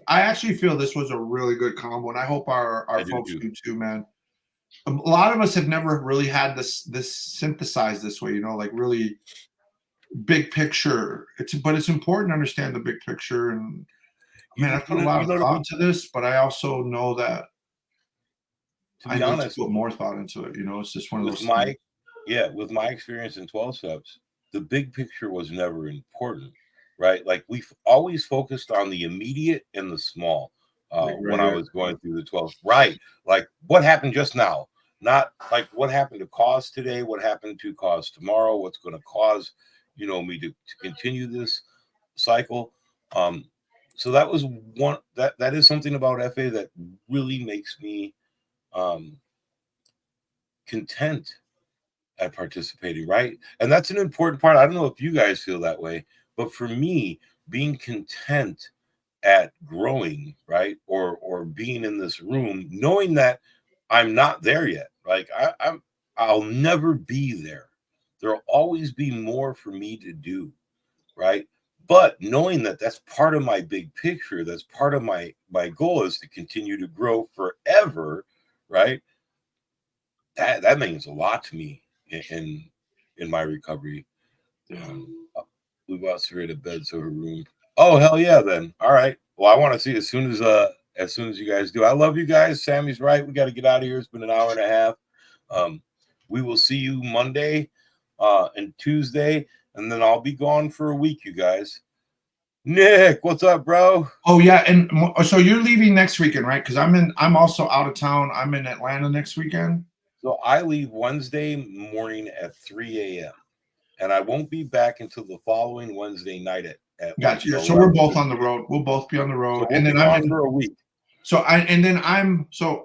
I actually feel this was a really good combo, and I hope our folks do too, man. A lot of us have never really had this synthesized this way, like really big picture. But it's important to understand the big picture. And man, I put a lot of thought into this, but I also know that I need to put more thought into it. It's just one of those things.
With my experience in 12 steps, the big picture was never important, right? Like we've always focused on the immediate and the small. When I was going through the 12, right? Like what happened just now, not like what happened to cause today, what happened to cause tomorrow, what's going to cause, me to continue this cycle. So that was one that is something about FA that really makes me content at participating, right? And that's an important part. I don't know if you guys feel that way, but for me, being content at growing, right, or being in this room, knowing that I'm not there yet, like I'll never be there. There'll always be more for me to do, right? But knowing that that's part of my big picture, that's part of my goal is to continue to grow forever, right? That means a lot to me in my recovery. We've got Sarita to bed, so her room. Oh hell yeah! Then all right. Well, I want to see as soon as you guys do. I love you guys. Sammy's right. We got to get out of here. It's been an hour and a half. We will see you Monday and Tuesday, and then I'll be gone for a week, you guys. Nick, what's up, bro?
Oh yeah, and so you're leaving next weekend, right? Because I'm also out of town. I'm in Atlanta next weekend.
So I leave Wednesday morning at 3 a.m. and I won't be back until the following Wednesday night at
Gotcha. So we're both on the road. We'll both be on the road,
so
and then I'm
for a week.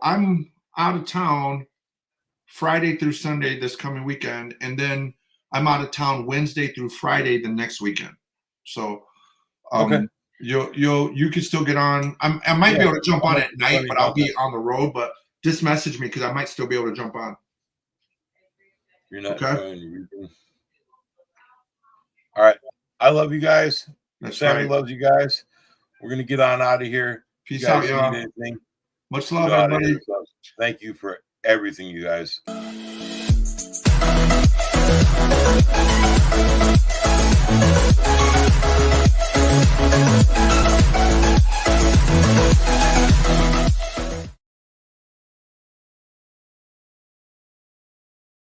I'm out of town Friday through Sunday this coming weekend, and then I'm out of town Wednesday through Friday the next weekend. So
okay.
You can still get on. I might be able to jump on at night, but I'll be on the road. But just message me because I might still be able to jump on.
You're not trying to. All right. I love you guys. Sammy loves you guys. We're gonna get on out of here.
Peace out, y'all. Much love, everybody.
Thank you for everything, you guys.